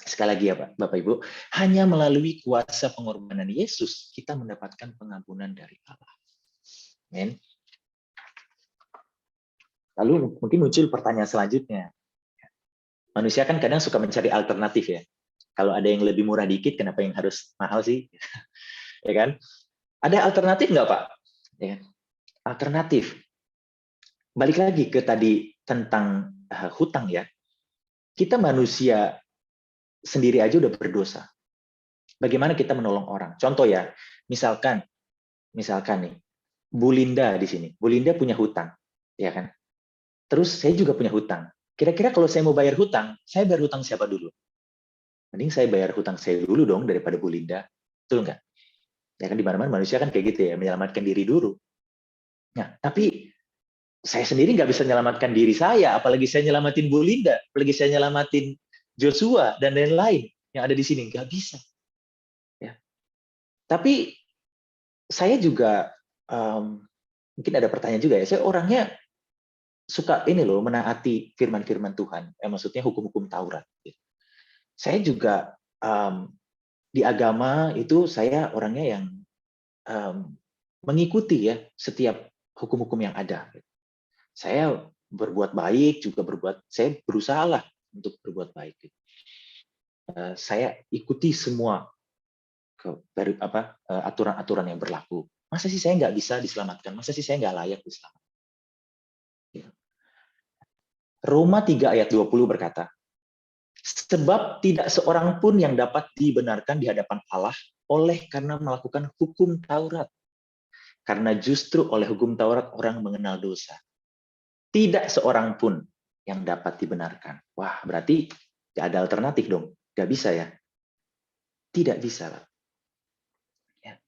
Sekali lagi ya Bapak Ibu, hanya melalui kuasa pengorbanan Yesus, kita mendapatkan pengampunan dari Allah. Amin. Lalu mungkin muncul pertanyaan selanjutnya. Manusia kan kadang suka mencari alternatif ya. Kalau ada yang lebih murah dikit, kenapa yang harus mahal sih? Ya kan? Ada alternatif nggak Pak? Ya. Alternatif. Balik lagi ke tadi tentang hutang ya. Kita manusia sendiri aja udah berdosa. Bagaimana kita menolong orang? Contoh ya, misalkan nih, Bu Linda di sini. Bu Linda punya hutang, ya kan? Terus saya juga punya hutang. Kira-kira kalau saya mau bayar hutang, saya bayar hutang siapa dulu? Mending saya bayar hutang saya dulu dong daripada Bu Linda. Betul nggak? Ya kan di mana-mana manusia kan kayak gitu ya, menyelamatkan diri dulu. Nah, tapi saya sendiri nggak bisa menyelamatkan diri saya, apalagi saya nyelamatin Bu Linda, apalagi saya nyelamatin Joshua dan lain-lain yang ada di sini, nggak bisa. Ya. Tapi saya juga mungkin ada pertanyaan juga ya. Saya orangnya suka ini loh menaati firman-firman Tuhan, maksudnya hukum-hukum Taurat. Saya juga di agama itu saya orangnya yang mengikuti ya setiap hukum-hukum yang ada. Saya berbuat baik juga saya berusaha lah untuk berbuat baik. Saya ikuti semua aturan-aturan yang berlaku. Masa sih saya nggak bisa diselamatkan? Masa sih saya nggak layak diselamatkan? Roma 3 ayat 20 berkata, sebab tidak seorang pun yang dapat dibenarkan di hadapan Allah oleh karena melakukan hukum Taurat. Karena justru oleh hukum Taurat orang mengenal dosa. Tidak seorang pun yang dapat dibenarkan. Wah, berarti nggak ada alternatif dong. Nggak bisa ya? Tidak bisa. Ya.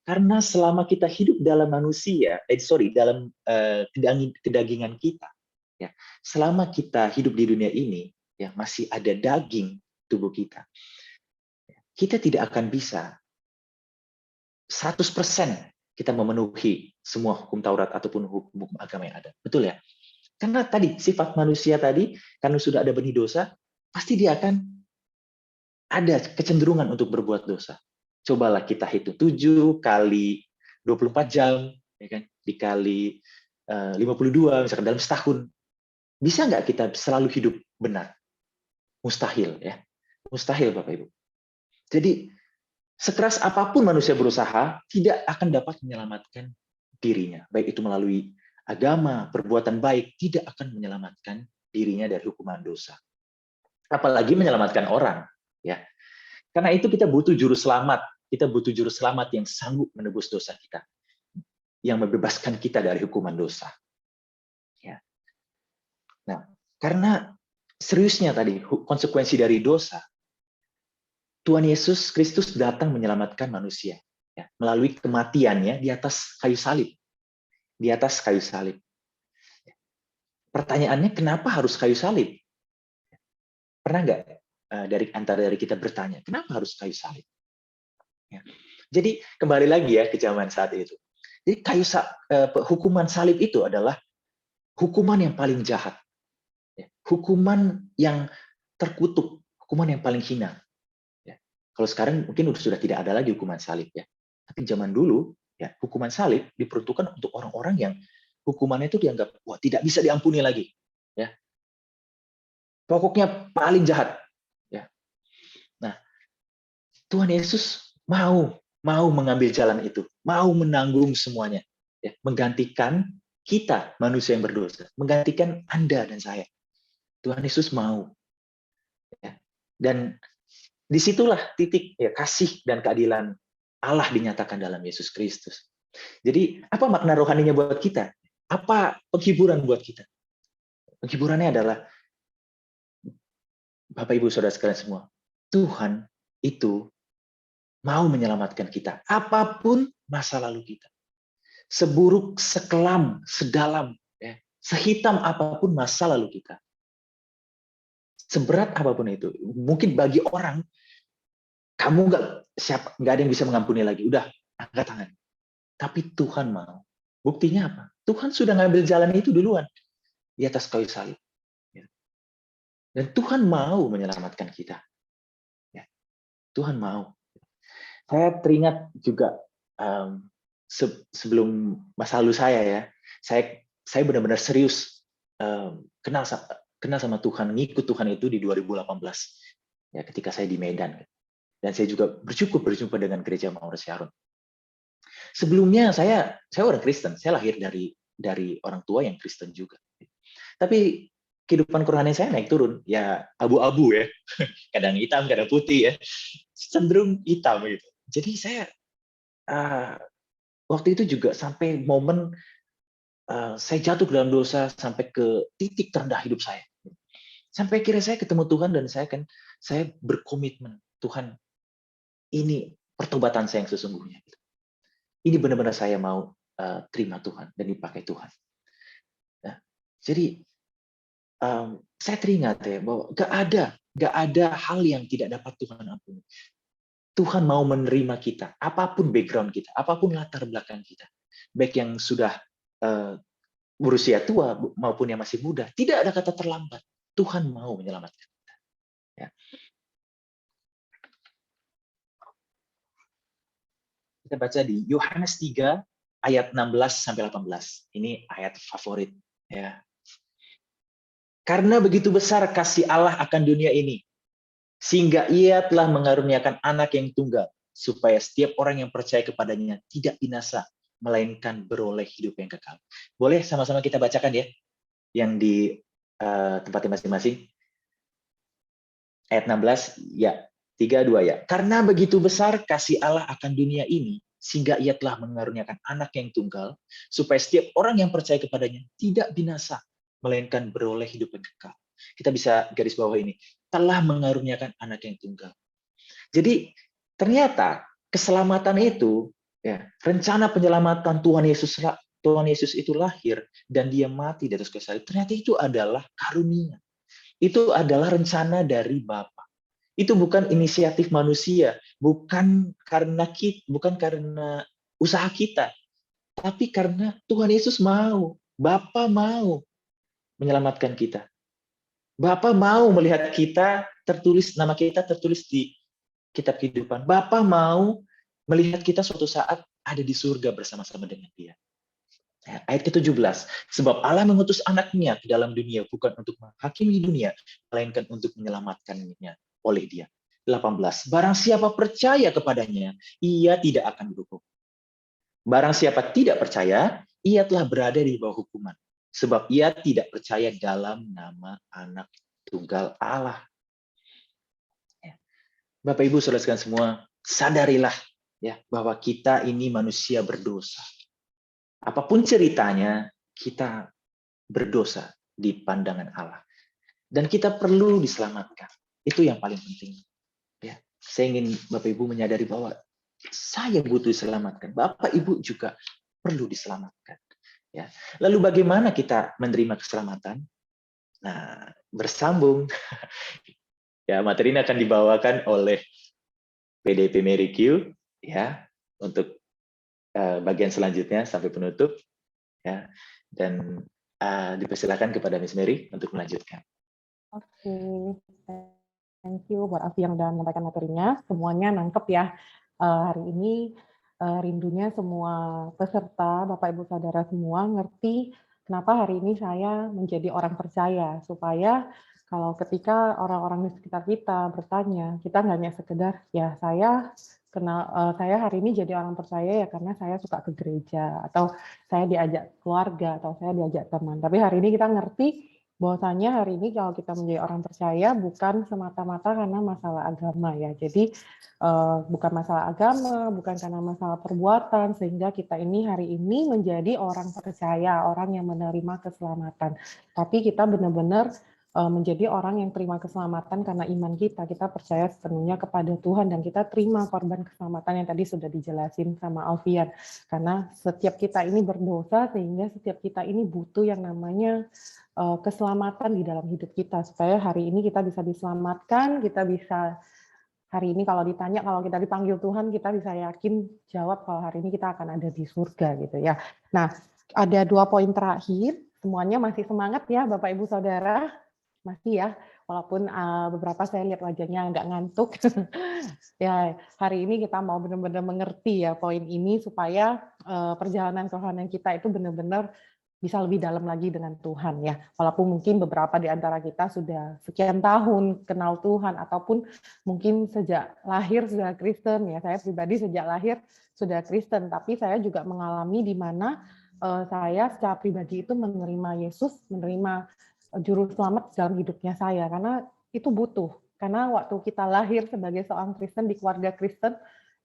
Karena selama kita hidup dalam manusia, dalam kedagingan kita, ya, selama kita hidup di dunia ini, ya masih ada daging tubuh kita. Kita tidak akan bisa 100% kita memenuhi semua hukum Taurat ataupun hukum agama yang ada. Betul ya? Karena tadi sifat manusia tadi, karena sudah ada benih dosa, pasti dia akan ada kecenderungan untuk berbuat dosa. Cobalah kita hitung 7 kali 24 jam, ya kan? Dikali 52, misalkan dalam setahun. Bisa nggak kita selalu hidup benar? Mustahil ya. Mustahil Bapak Ibu. Jadi sekeras apapun manusia berusaha, tidak akan dapat menyelamatkan dirinya. Baik itu melalui agama, perbuatan baik tidak akan menyelamatkan dirinya dari hukuman dosa. Apalagi menyelamatkan orang, ya. Karena itu kita butuh juru selamat. Kita butuh juru selamat yang sanggup menebus dosa kita, yang membebaskan kita dari hukuman dosa. Ya. Nah, karena seriusnya tadi konsekuensi dari dosa, Tuhan Yesus Kristus datang menyelamatkan manusia, ya, melalui kematiannya di atas kayu salib. Di atas kayu salib. Pertanyaannya, kenapa harus kayu salib? Pernah nggak antara dari kita bertanya, kenapa harus kayu salib? Ya. Jadi kembali lagi ya ke zaman saat itu. Jadi hukuman salib itu adalah hukuman yang paling jahat, ya. Hukuman yang terkutuk, hukuman yang paling hina. Ya. Kalau sekarang mungkin sudah tidak ada lagi hukuman salib, ya. Tapi zaman dulu, ya, hukuman salib diperuntukkan untuk orang-orang yang hukumannya itu dianggap tidak bisa diampuni lagi, ya. Pokoknya paling jahat, ya. Nah, Tuhan Yesus mau mengambil jalan itu, mau menanggung semuanya, ya, menggantikan kita manusia yang berdosa, menggantikan Anda dan saya. Tuhan Yesus mau, ya. Dan disitulah titik, ya, kasih dan keadilan Allah dinyatakan dalam Yesus Kristus. Jadi apa makna rohaninya buat kita? Apa penghiburan buat kita? Penghiburannya adalah, Bapak Ibu Saudara sekalian semua, Tuhan itu mau menyelamatkan kita, apapun masa lalu kita. Seburuk, sekelam, sedalam, ya, sehitam apapun masa lalu kita. Seberat apapun itu. Mungkin bagi orang, kamu nggak ada yang bisa mengampuni lagi. Udah, angkat tangan. Tapi Tuhan mau. Buktinya apa? Tuhan sudah ngambil jalan itu duluan di atas kayu salib. Dan Tuhan mau menyelamatkan kita. Ya. Tuhan mau. Saya teringat juga sebelum masa lalu saya, ya, saya benar-benar serius kenal sama Tuhan, ngikut Tuhan itu di 2018, ya, ketika saya di Medan. Dan saya juga berjumpa dengan gereja Mawar Sharon. Sebelumnya saya orang Kristen, saya lahir dari orang tua yang Kristen juga. Tapi kehidupan kerohanian saya naik turun, ya abu-abu, ya, kadang hitam, kadang putih, ya, cenderung hitam gitu. Jadi saya waktu itu juga sampai momen saya jatuh ke dalam dosa sampai ke titik terendah hidup saya. Sampai akhirnya saya ketemu Tuhan dan saya berkomitmen, Tuhan, ini pertobatan saya yang sesungguhnya. Ini benar-benar saya mau terima Tuhan dan dipakai Tuhan. Nah, jadi saya teringat, ya, bahwa gak ada hal yang tidak dapat Tuhan ampuni. Tuhan mau menerima kita, apapun background kita, apapun latar belakang kita, baik yang sudah berusia tua maupun yang masih muda. Tidak ada kata terlambat. Tuhan mau menyelamatkan kita. Ya. Kita baca di Yohanes 3 ayat 16-18. Ini ayat favorit, ya. Karena begitu besar kasih Allah akan dunia ini, sehingga Ia telah mengaruniakan Anak yang tunggal, supaya setiap orang yang percaya kepadanya tidak binasa, melainkan beroleh hidup yang kekal. Boleh sama-sama kita bacakan, ya, yang di tempatnya masing-masing. Ayat 16, ya. 3-2, ya. Karena begitu besar kasih Allah akan dunia ini, sehingga Ia telah mengaruniakan Anak yang tunggal, supaya setiap orang yang percaya kepadanya tidak binasa, melainkan beroleh hidup yang kekal. Kita bisa garis bawah ini. Telah mengaruniakan Anak yang tunggal. Jadi ternyata keselamatan itu, ya, rencana penyelamatan Tuhan Yesus itu lahir dan Dia mati di atas kayu salib. Ternyata itu adalah karunia. Itu adalah rencana dari Bapa. Itu bukan inisiatif manusia, bukan karena usaha kita, tapi karena Tuhan Yesus mau, Bapa mau menyelamatkan kita. Bapa mau melihat nama kita tertulis di kitab kehidupan. Bapa mau melihat kita suatu saat ada di surga bersama-sama dengan Dia. Ayat ke-17, sebab Allah mengutus Anaknya ke dalam dunia bukan untuk menghakimi dunia, melainkan untuk menyelamatkannya oleh Dia. 18, barang siapa percaya kepadanya, ia tidak akan dihukum. Barang siapa tidak percaya, ia telah berada di bawah hukuman, sebab ia tidak percaya dalam nama Anak Tunggal Allah. Bapak Ibu Saudara sekalian semua, sadarilah ya bahwa kita ini manusia berdosa. Apapun ceritanya, kita berdosa di pandangan Allah. Dan kita perlu diselamatkan. Itu yang paling penting. Ya, saya ingin Bapak Ibu menyadari bahwa saya butuh diselamatkan. Bapak Ibu juga perlu diselamatkan. Ya. Lalu bagaimana kita menerima keselamatan? Nah, bersambung. Ya, materi ini akan dibawakan oleh PDP Mary Q ya untuk bagian selanjutnya sampai penutup ya. Dan dipersilakan kepada Miss Mary untuk melanjutkan. Oke, thank you buat Afi yang udah menyampaikan materinya. Semuanya nangkep ya. Hari ini rindunya semua peserta, Bapak Ibu Saudara semua ngerti kenapa hari ini saya menjadi orang percaya, supaya kalau ketika orang-orang di sekitar kita bertanya, kita nggak hanya sekedar ya saya hari ini jadi orang percaya ya karena saya suka ke gereja, atau saya diajak keluarga, atau saya diajak teman. Tapi hari ini kita ngerti bahwasanya hari ini kalau kita menjadi orang percaya bukan semata-mata karena masalah agama ya. Jadi bukan masalah agama, bukan karena masalah perbuatan, sehingga kita ini hari ini menjadi orang percaya, orang yang menerima keselamatan. Tapi kita benar-benar menjadi orang yang terima keselamatan karena iman kita. Kita percaya sepenuhnya kepada Tuhan dan kita terima korban keselamatan yang tadi sudah dijelasin sama Alfian. Karena setiap kita ini berdosa sehingga setiap kita ini butuh yang namanya keselamatan di dalam hidup kita, supaya hari ini kita bisa diselamatkan, kita bisa hari ini kalau ditanya, kalau kita dipanggil Tuhan, kita bisa yakin jawab kalau hari ini kita akan ada di surga gitu ya. Nah, ada 2 poin terakhir, semuanya masih semangat ya Bapak Ibu Saudara, masih ya, walaupun beberapa saya lihat wajahnya agak ngantuk. Ya, hari ini kita mau benar-benar mengerti ya poin ini supaya perjalanan kerohanian kita itu benar-benar bisa lebih dalam lagi dengan Tuhan ya. Walaupun mungkin beberapa di antara kita sudah sekian tahun kenal Tuhan, ataupun mungkin sejak lahir sudah Kristen ya. Saya pribadi sejak lahir sudah Kristen, tapi saya juga mengalami di mana saya secara pribadi itu menerima Yesus, menerima juru selamat dalam hidupnya saya, karena itu butuh. Karena waktu kita lahir sebagai seorang Kristen di keluarga Kristen,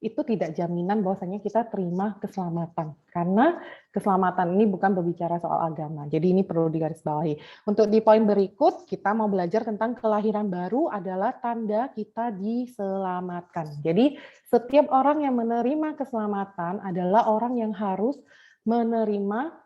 itu tidak jaminan bahwasanya kita terima keselamatan. Karena keselamatan ini bukan berbicara soal agama. Jadi ini perlu digarisbawahi. Untuk di poin berikut, kita mau belajar tentang kelahiran baru adalah tanda kita diselamatkan. Jadi setiap orang yang menerima keselamatan adalah orang yang harus menerima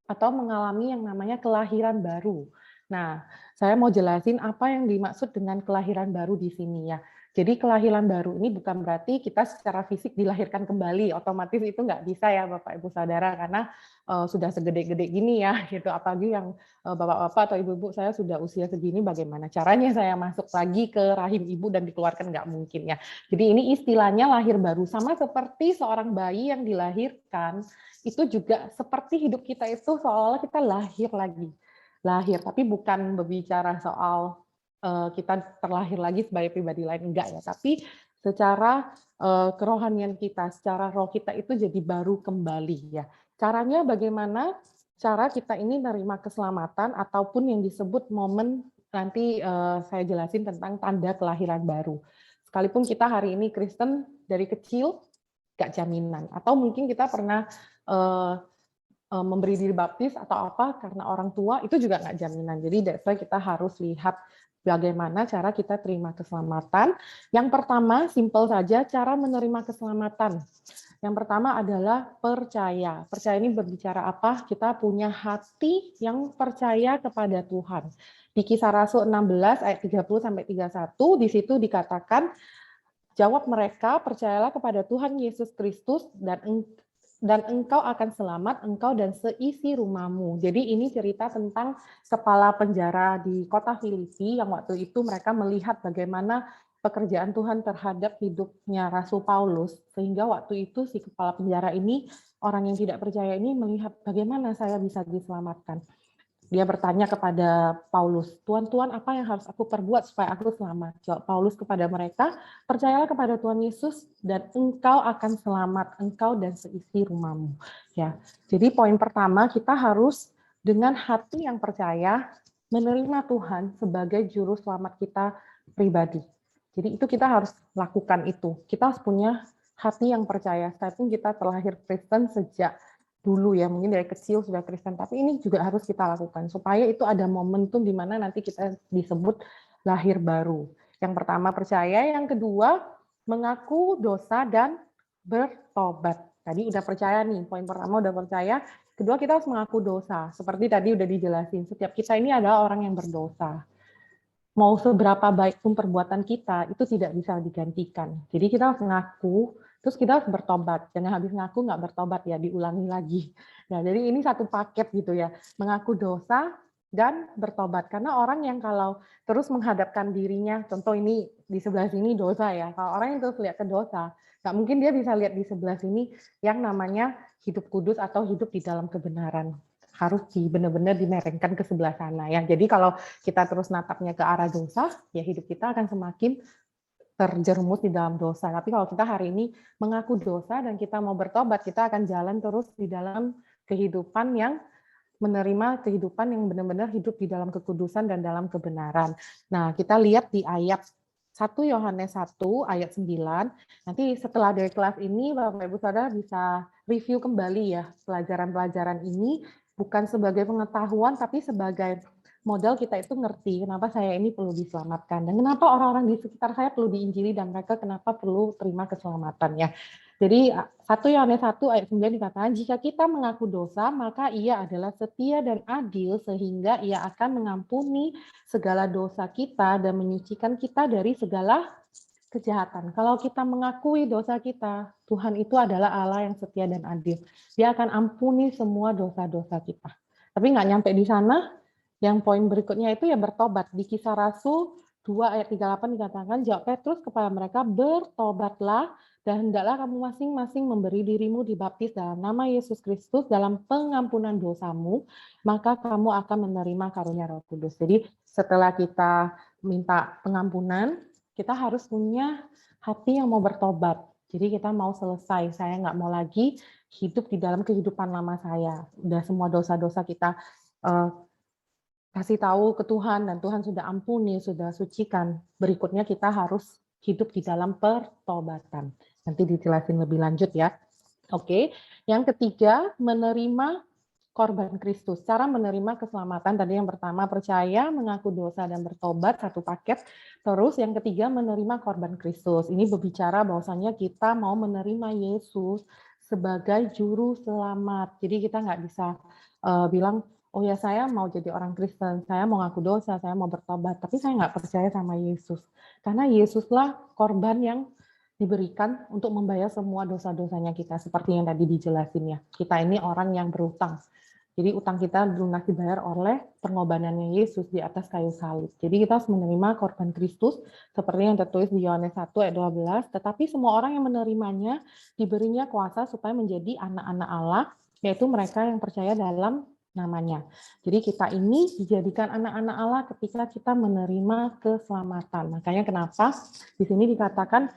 atau mengalami yang namanya kelahiran baru. Nah, saya mau jelasin apa yang dimaksud dengan kelahiran baru di sini ya. Jadi kelahiran baru ini bukan berarti kita secara fisik dilahirkan kembali, otomatis itu nggak bisa ya Bapak Ibu Saudara, karena sudah segede-gede gini ya, gitu. Apalagi yang Bapak-Bapak atau Ibu-Ibu saya sudah usia segini, bagaimana caranya saya masuk lagi ke rahim ibu dan dikeluarkan, nggak mungkin ya. Jadi ini istilahnya lahir baru, sama seperti seorang bayi yang dilahirkan, itu juga seperti hidup kita itu seolah-olah kita lahir lagi. Lahir, tapi bukan berbicara soal kita terlahir lagi sebagai pribadi lain, enggak ya, tapi secara kerohanian kita, secara roh kita itu jadi baru kembali ya. Caranya bagaimana? Cara kita ini menerima keselamatan ataupun yang disebut momen, nanti saya jelasin tentang tanda kelahiran baru. Sekalipun kita hari ini Kristen dari kecil, enggak jaminan. Atau mungkin kita pernah memberi diri baptis atau apa karena orang tua, itu juga nggak jaminan. Jadi that's why kita harus lihat bagaimana cara kita terima keselamatan. Yang pertama, simpel saja, cara menerima keselamatan. Yang pertama adalah percaya. Percaya ini berbicara apa? Kita punya hati yang percaya kepada Tuhan. Di Kisah Rasul 16 ayat 30-31, di situ dikatakan, jawab mereka, percayalah kepada Tuhan Yesus Kristus dan engkau akan selamat, engkau dan seisi rumahmu. Jadi ini cerita tentang kepala penjara di kota Filipi yang waktu itu mereka melihat bagaimana pekerjaan Tuhan terhadap hidupnya Rasul Paulus, sehingga waktu itu si kepala penjara ini, orang yang tidak percaya ini melihat bagaimana saya bisa diselamatkan. dia bertanya kepada Paulus, Tuhan, apa yang harus aku perbuat supaya aku selamat? Jawab Paulus kepada mereka, percayalah kepada Tuhan Yesus dan engkau akan selamat, engkau dan seisi rumahmu. Ya, jadi poin pertama kita harus dengan hati yang percaya menerima Tuhan sebagai juru selamat kita pribadi. Jadi itu kita harus lakukan itu. Kita harus punya hati yang percaya. Sekalipun kita terlahir Kristen sejak dulu ya, mungkin dari kecil sudah Kristen, tapi ini juga harus kita lakukan supaya itu ada momentum di mana nanti kita disebut lahir baru. Yang pertama percaya, yang kedua mengaku dosa dan bertobat. Tadi udah percaya nih, poin pertama udah percaya, kedua kita harus mengaku dosa. Seperti tadi udah dijelasin, setiap kita ini adalah orang yang berdosa. Mau seberapa baik pun perbuatan kita, itu tidak bisa digantikan. Jadi kita harus mengaku, terus kita harus bertobat. Jangan habis ngaku nggak bertobat ya, diulangi lagi. Nah, jadi ini satu paket gitu ya, mengaku dosa dan bertobat. Karena orang yang kalau terus menghadapkan dirinya, contoh ini di sebelah sini dosa ya, kalau orang yang terus lihat ke dosa, nggak mungkin dia bisa lihat di sebelah sini yang namanya hidup kudus atau hidup di dalam kebenaran. Harus benar-benar dimerengkan ke sebelah sana ya. Jadi kalau kita terus natapnya ke arah dosa, ya hidup kita akan semakin terjerumus di dalam dosa. Tapi kalau kita hari ini mengaku dosa dan kita mau bertobat, kita akan jalan terus di dalam kehidupan yang menerima kehidupan yang benar-benar hidup di dalam kekudusan dan dalam kebenaran. Nah, kita lihat di ayat 1 Yohanes 1 ayat 9. Nanti setelah dari kelas ini Bapak Ibu Saudara bisa review kembali ya pelajaran-pelajaran ini, bukan sebagai pengetahuan tapi sebagai modal kita itu ngerti kenapa saya ini perlu diselamatkan dan kenapa orang-orang di sekitar saya perlu diinjili dan mereka kenapa perlu terima keselamatan ya. Jadi 1 Yohanes 1 ayat 9 dikatakan, jika kita mengaku dosa maka ia adalah setia dan adil sehingga ia akan mengampuni segala dosa kita dan menyucikan kita dari segala kejahatan. Kalau kita mengakui dosa kita, Tuhan itu adalah Allah yang setia dan adil. Dia akan ampuni semua dosa-dosa kita. Tapi nggak nyampe di sana, yang poin berikutnya itu ya bertobat. Di Kisah Rasul 2 ayat 38 dikatakan, jawab Petrus kepada mereka, bertobatlah dan hendaklah kamu masing-masing memberi dirimu dibaptis dalam nama Yesus Kristus dalam pengampunan dosamu, maka kamu akan menerima karunia Roh Kudus. Jadi setelah kita minta pengampunan, kita harus punya hati yang mau bertobat. Jadi kita mau selesai, saya nggak mau lagi hidup di dalam kehidupan lama saya. Udah semua dosa-dosa kita kasih tahu ke Tuhan dan Tuhan sudah ampuni, sudah sucikan. Berikutnya kita harus hidup di dalam pertobatan. Nanti dijelasin lebih lanjut ya. Oke, yang ketiga menerima korban Kristus. Cara menerima keselamatan tadi yang pertama percaya, mengaku dosa dan bertobat, satu paket. Terus yang ketiga menerima korban Kristus. Ini berbicara bahwasanya kita mau menerima Yesus sebagai juru selamat. Jadi kita nggak bisa bilang, oh ya saya mau jadi orang Kristen, saya mau ngaku dosa, saya mau bertobat, tapi saya nggak percaya sama Yesus. Karena Yesuslah korban yang diberikan untuk membayar semua dosa-dosanya kita, seperti yang tadi dijelasin ya. Kita ini orang yang berutang. Jadi utang kita lunas dibayar oleh pengorbanannya Yesus di atas kayu salib. Jadi kita harus menerima korban Kristus seperti yang tertulis di Yohanes 1 ayat 12. Tetapi semua orang yang menerimanya diberinya kuasa supaya menjadi anak-anak Allah, yaitu mereka yang percaya dalam namanya. Jadi kita ini dijadikan anak-anak Allah ketika kita menerima keselamatan. Makanya kenapa di sini dikatakan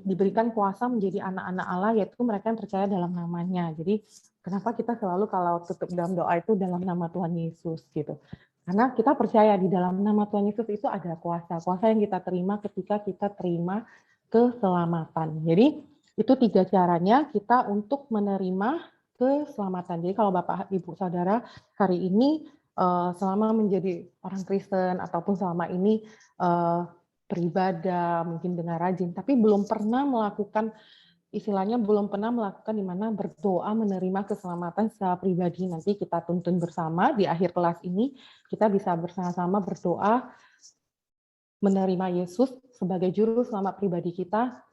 diberikan kuasa menjadi anak-anak Allah, yaitu mereka yang percaya dalam namanya. Jadi kenapa kita selalu kalau tutup dalam doa itu dalam nama Tuhan Yesus gitu. Karena kita percaya di dalam nama Tuhan Yesus itu ada kuasa yang kita terima ketika kita terima keselamatan. Jadi itu 3 caranya kita untuk menerima keselamatan. Jadi kalau Bapak, Ibu, Saudara hari ini selama menjadi orang Kristen ataupun selama ini beribadah mungkin dengan rajin, tapi belum pernah melakukan istilahnya belum pernah melakukan di mana berdoa menerima keselamatan secara pribadi. Nanti kita tuntun bersama di akhir kelas ini, kita bisa bersama-sama berdoa menerima Yesus sebagai juru selamat pribadi kita.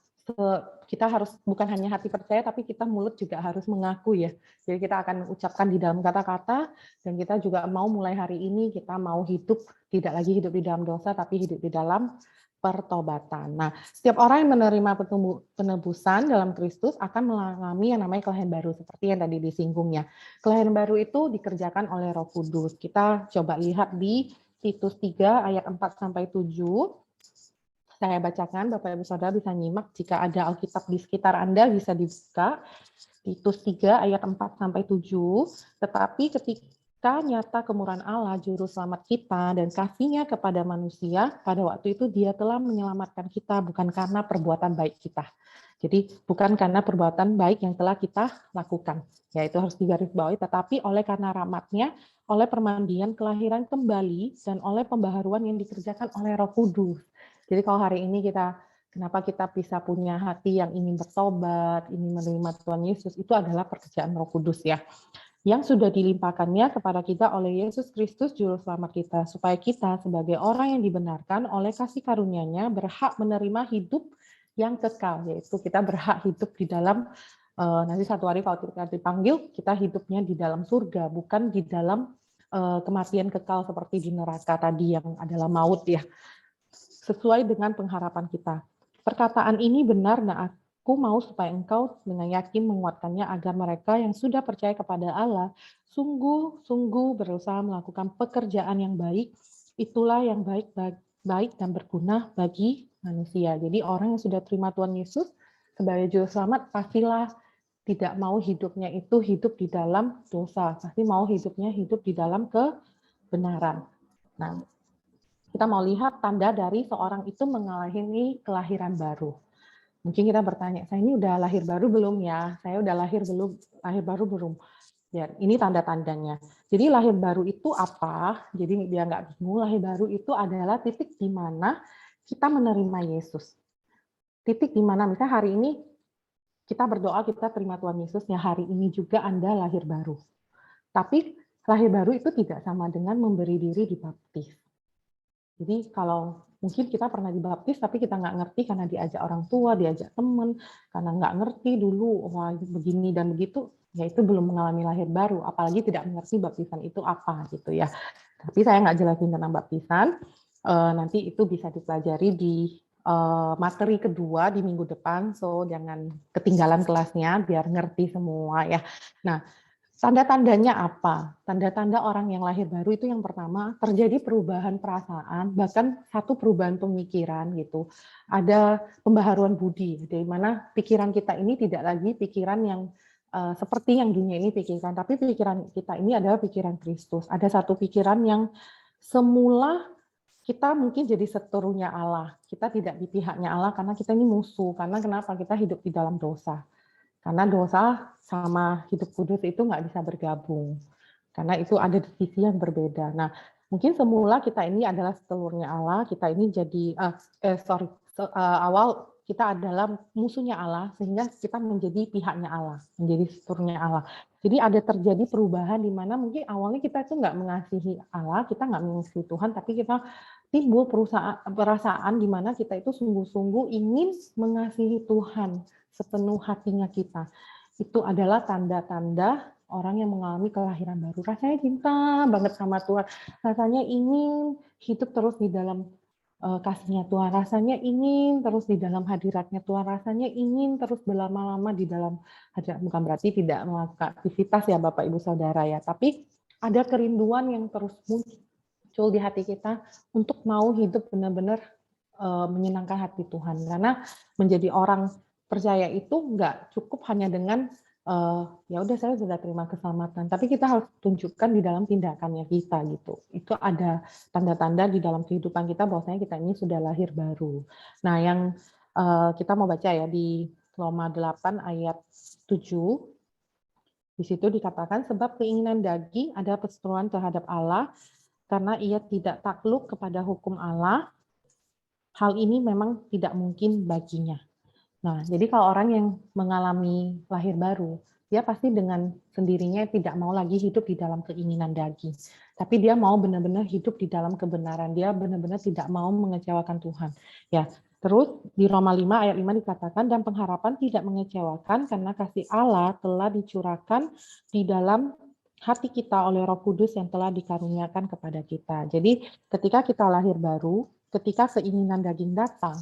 Kita harus bukan hanya hati percaya, tapi kita mulut juga harus mengaku ya. Jadi kita akan ucapkan di dalam kata-kata, dan kita juga mau mulai hari ini kita mau hidup, tidak lagi hidup di dalam dosa, tapi hidup di dalam pertobatan. Nah, setiap orang yang menerima penebusan dalam Kristus akan mengalami yang namanya kelahiran baru, seperti yang tadi disinggungnya. Kelahiran baru itu dikerjakan oleh Roh Kudus. Kita coba lihat di Titus 3 ayat 4-7. Saya bacakan, Bapak Ibu Saudara bisa nyimak, jika ada Alkitab di sekitar Anda bisa dibuka. Titus 3 ayat 4-7. Tetapi ketika nyata kemurahan Allah, juru selamat kita, dan kasih-Nya kepada manusia, pada waktu itu Dia telah menyelamatkan kita bukan karena perbuatan baik kita. Jadi bukan karena perbuatan baik yang telah kita lakukan. Ya, itu harus digarisbawahi, tetapi oleh karena rahmat-Nya, oleh permandian kelahiran kembali, dan oleh pembaharuan yang dikerjakan oleh Roh Kudus. Jadi kalau hari ini kenapa kita bisa punya hati yang ingin bertobat, ingin menerima Tuhan Yesus, itu adalah pekerjaan Roh Kudus ya, yang sudah dilimpahkannya kepada kita oleh Yesus Kristus Juru Selamat kita, supaya kita sebagai orang yang dibenarkan oleh kasih karunia-Nya berhak menerima hidup yang kekal, yaitu kita berhak hidup di dalam, nanti satu hari kalau kita dipanggil, kita hidupnya di dalam surga, bukan di dalam kematian kekal seperti di neraka tadi yang adalah maut ya, sesuai dengan pengharapan kita. Perkataan ini benar, nah aku mau supaya engkau dengan yakin menguatkannya agar mereka yang sudah percaya kepada Allah sungguh-sungguh berusaha melakukan pekerjaan yang baik, itulah yang baik dan berguna bagi manusia. Jadi orang yang sudah terima Tuhan Yesus sebagai juru selamat pastilah tidak mau hidupnya itu hidup di dalam dosa, pasti mau hidupnya hidup di dalam kebenaran. Nah, kita mau lihat tanda dari seorang itu mengalami kelahiran baru. Mungkin kita bertanya, saya ini udah lahir baru belum ya? Saya udah lahir baru belum? Ya, ini tanda-tandanya. Jadi lahir baru itu apa? Jadi biar nggak bingung, lahir baru itu adalah titik di mana kita menerima Yesus. Titik di mana misalnya hari ini kita berdoa, kita terima Tuhan Yesus, ya hari ini juga Anda lahir baru. Tapi lahir baru itu tidak sama dengan memberi diri dibaptis. Jadi kalau mungkin kita pernah dibaptis, tapi kita nggak ngerti karena diajak orang tua, diajak teman, karena nggak ngerti dulu, wah begini dan begitu, ya itu belum mengalami lahir baru, apalagi tidak mengerti baptisan itu apa gitu ya. Tapi saya nggak jelasin tentang baptisan, nanti itu bisa dipelajari di materi kedua di minggu depan, so jangan ketinggalan kelasnya biar ngerti semua ya. Nah, tanda-tandanya apa? Tanda-tanda orang yang lahir baru itu yang pertama, terjadi perubahan perasaan, bahkan satu perubahan pemikiran gitu. Ada pembaharuan budi, di mana pikiran kita ini tidak lagi pikiran yang seperti yang dunia ini pikirkan, tapi pikiran kita ini adalah pikiran Kristus. Ada satu pikiran yang semula kita mungkin jadi seterunya Allah. Kita tidak di pihaknya Allah karena kita ini musuh. Karena kenapa? Kita hidup di dalam dosa. Karena dosa sama hidup kudus itu nggak bisa bergabung. Karena itu ada divisi yang berbeda. Nah, mungkin semula kita ini adalah setelurnya Allah, kita ini jadi, awal kita adalah musuhnya Allah, sehingga kita menjadi pihaknya Allah, menjadi setelurnya Allah. Jadi ada terjadi perubahan di mana mungkin awalnya kita itu nggak mengasihi Allah, kita nggak mengasihi Tuhan, tapi kita timbul perasaan di mana kita itu sungguh-sungguh ingin mengasihi Tuhan sepenuh hatinya kita. Itu adalah tanda-tanda orang yang mengalami kelahiran baru. Rasanya cinta banget sama Tuhan. Rasanya ingin hidup terus di dalam kasih-Nya Tuhan. Rasanya ingin terus di dalam hadirat-Nya Tuhan. Rasanya ingin terus berlama-lama di dalam hadirat. Bukan berarti tidak melakukan aktivitas ya Bapak Ibu Saudara ya. Tapi ada kerinduan yang terus muncul di hati kita untuk mau hidup benar-benar menyenangkan hati Tuhan. Karena menjadi orang percaya itu nggak cukup hanya dengan ya udah saya sudah terima keselamatan, tapi kita harus tunjukkan di dalam tindakannya kita gitu. Itu ada tanda-tanda di dalam kehidupan kita bahwasanya kita ini sudah lahir baru. Nah, yang kita mau baca ya di Roma 8 ayat 7. Di situ dikatakan sebab keinginan daging ada perseteruan terhadap Allah karena ia tidak takluk kepada hukum Allah. Hal ini memang tidak mungkin baginya. Nah, jadi kalau orang yang mengalami lahir baru, dia pasti dengan sendirinya tidak mau lagi hidup di dalam keinginan daging. Tapi dia mau benar-benar hidup di dalam kebenaran. Dia benar-benar tidak mau mengecewakan Tuhan. Ya, terus di Roma 5 ayat 5 dikatakan, dan pengharapan tidak mengecewakan karena kasih Allah telah dicurahkan di dalam hati kita oleh Roh Kudus yang telah dikaruniakan kepada kita. Jadi ketika kita lahir baru, ketika keinginan daging datang,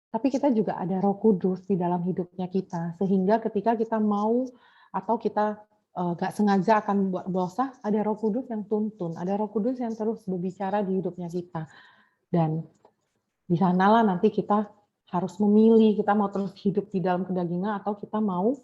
tapi kita juga ada Roh Kudus di dalam hidupnya kita, sehingga ketika kita mau atau kita nggak sengaja akan buat dosa, ada Roh Kudus yang tuntun, ada Roh Kudus yang terus berbicara di hidupnya kita. Dan di sanalah nanti kita harus memilih, kita mau terus hidup di dalam kedagingan atau kita mau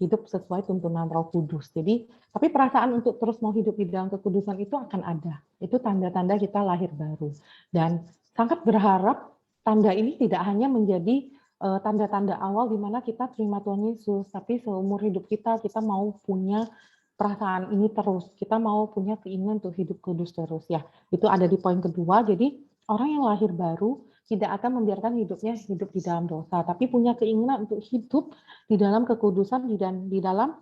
hidup sesuai tuntunan Roh Kudus. Jadi, tapi perasaan untuk terus mau hidup di dalam kekudusan itu akan ada. Itu tanda-tanda kita lahir baru. Dan sangat berharap tanda ini tidak hanya menjadi tanda-tanda awal di mana kita terima Tuhan Yesus, tapi seumur hidup kita mau punya perasaan ini terus. Kita mau punya keinginan untuk hidup kudus terus. Ya, itu ada di poin kedua. Jadi orang yang lahir baru tidak akan membiarkan hidupnya hidup di dalam dosa, tapi punya keinginan untuk hidup di dalam kekudusan dan di dalam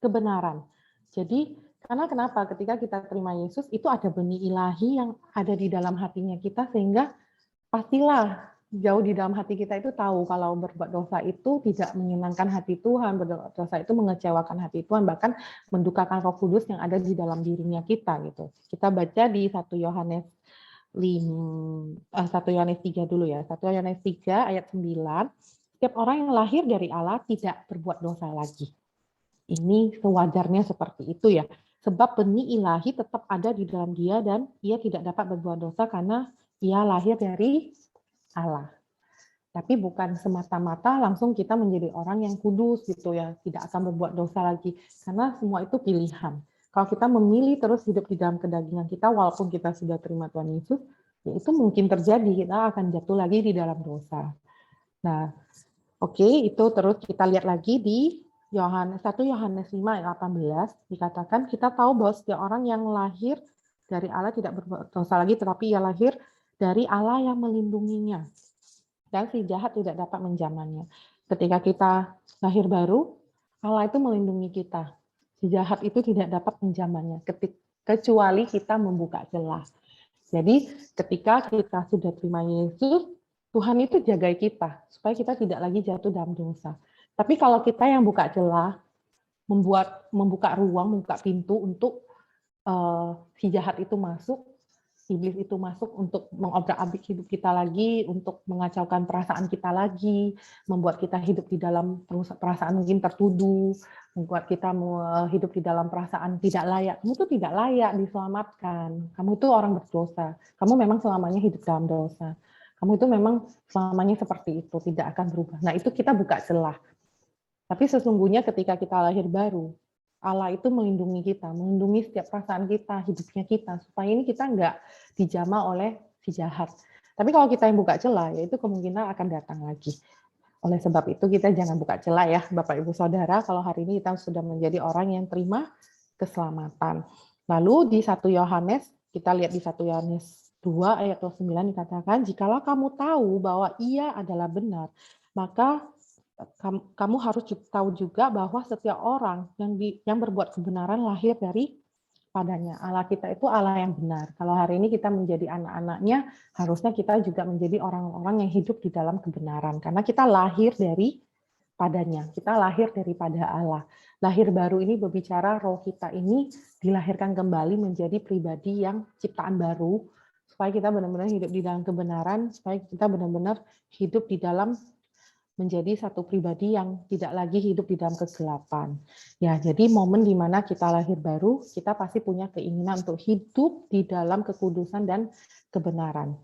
kebenaran. Jadi karena kenapa? Ketika kita terima Yesus, itu ada benih ilahi yang ada di dalam hatinya kita, sehingga pastilah jauh di dalam hati kita itu tahu kalau berbuat dosa itu tidak menyenangkan hati Tuhan, berbuat dosa itu mengecewakan hati Tuhan, bahkan mendukakan Roh Kudus yang ada di dalam dirinya kita gitu. Kita baca di 1 Yohanes 3 dulu ya. 1 Yohanes 3 ayat 9. Setiap orang yang lahir dari Allah tidak berbuat dosa lagi. Ini sewajarnya seperti itu ya. Sebab benih ilahi tetap ada di dalam dia dan ia tidak dapat berbuat dosa karena ia lahir dari Allah. Tapi bukan semata-mata langsung kita menjadi orang yang kudus gitu ya, tidak akan berbuat dosa lagi. Karena semua itu pilihan. Kalau kita memilih terus hidup di dalam kedagingan kita, walaupun kita sudah terima Tuhan Yesus, ya itu mungkin terjadi, kita akan jatuh lagi di dalam dosa. Nah, oke, itu terus kita lihat lagi di 1 Yohanes 5 ayat 18, dikatakan kita tahu bahwa setiap orang yang lahir dari Allah tidak berbuat dosa lagi, tetapi ia lahir dari Allah yang melindunginya. Dan si jahat tidak dapat menjamannya. Ketika kita lahir baru, Allah itu melindungi kita. Si jahat itu tidak dapat menjamannya, kecuali kita membuka celah. Jadi ketika kita sudah terima Yesus, Tuhan itu jaga kita, supaya kita tidak lagi jatuh dalam dosa. Tapi kalau kita yang buka celah, membuka ruang, membuka pintu untuk si jahat itu masuk, iblis itu masuk untuk mengobrak-abrik hidup kita lagi, untuk mengacaukan perasaan kita lagi, membuat kita hidup di dalam perasaan mungkin tertuduh, membuat kita hidup di dalam perasaan tidak layak. Kamu tuh tidak layak diselamatkan. Kamu itu orang berdosa. Kamu memang selamanya hidup dalam dosa. Kamu itu memang selamanya seperti itu, tidak akan berubah. Nah, itu kita buka celah. Tapi sesungguhnya ketika kita lahir baru, Allah itu melindungi kita, melindungi setiap perasaan kita, hidupnya kita, supaya ini kita nggak dijamah oleh si jahat. Tapi kalau kita yang buka celah, ya itu kemungkinan akan datang lagi. Oleh sebab itu kita jangan buka celah ya, Bapak Ibu Saudara, kalau hari ini kita sudah menjadi orang yang terima keselamatan. Lalu di 1 Yohanes, kita lihat di 1 Yohanes 2 ayat 9 dikatakan, jikalau kamu tahu bahwa ia adalah benar, maka kamu harus tahu juga bahwa setiap orang yang berbuat kebenaran lahir dari padanya. Allah kita itu Allah yang benar. Kalau hari ini kita menjadi anak-anaknya, harusnya kita juga menjadi orang-orang yang hidup di dalam kebenaran. Karena kita lahir dari padanya. Kita lahir daripada Allah. Lahir baru ini berbicara roh kita ini dilahirkan kembali menjadi pribadi yang ciptaan baru, supaya kita benar-benar hidup di dalam kebenaran, supaya kita benar-benar hidup di dalam menjadi satu pribadi yang tidak lagi hidup di dalam kegelapan. Ya, jadi momen di mana kita lahir baru, kita pasti punya keinginan untuk hidup di dalam kekudusan dan kebenaran.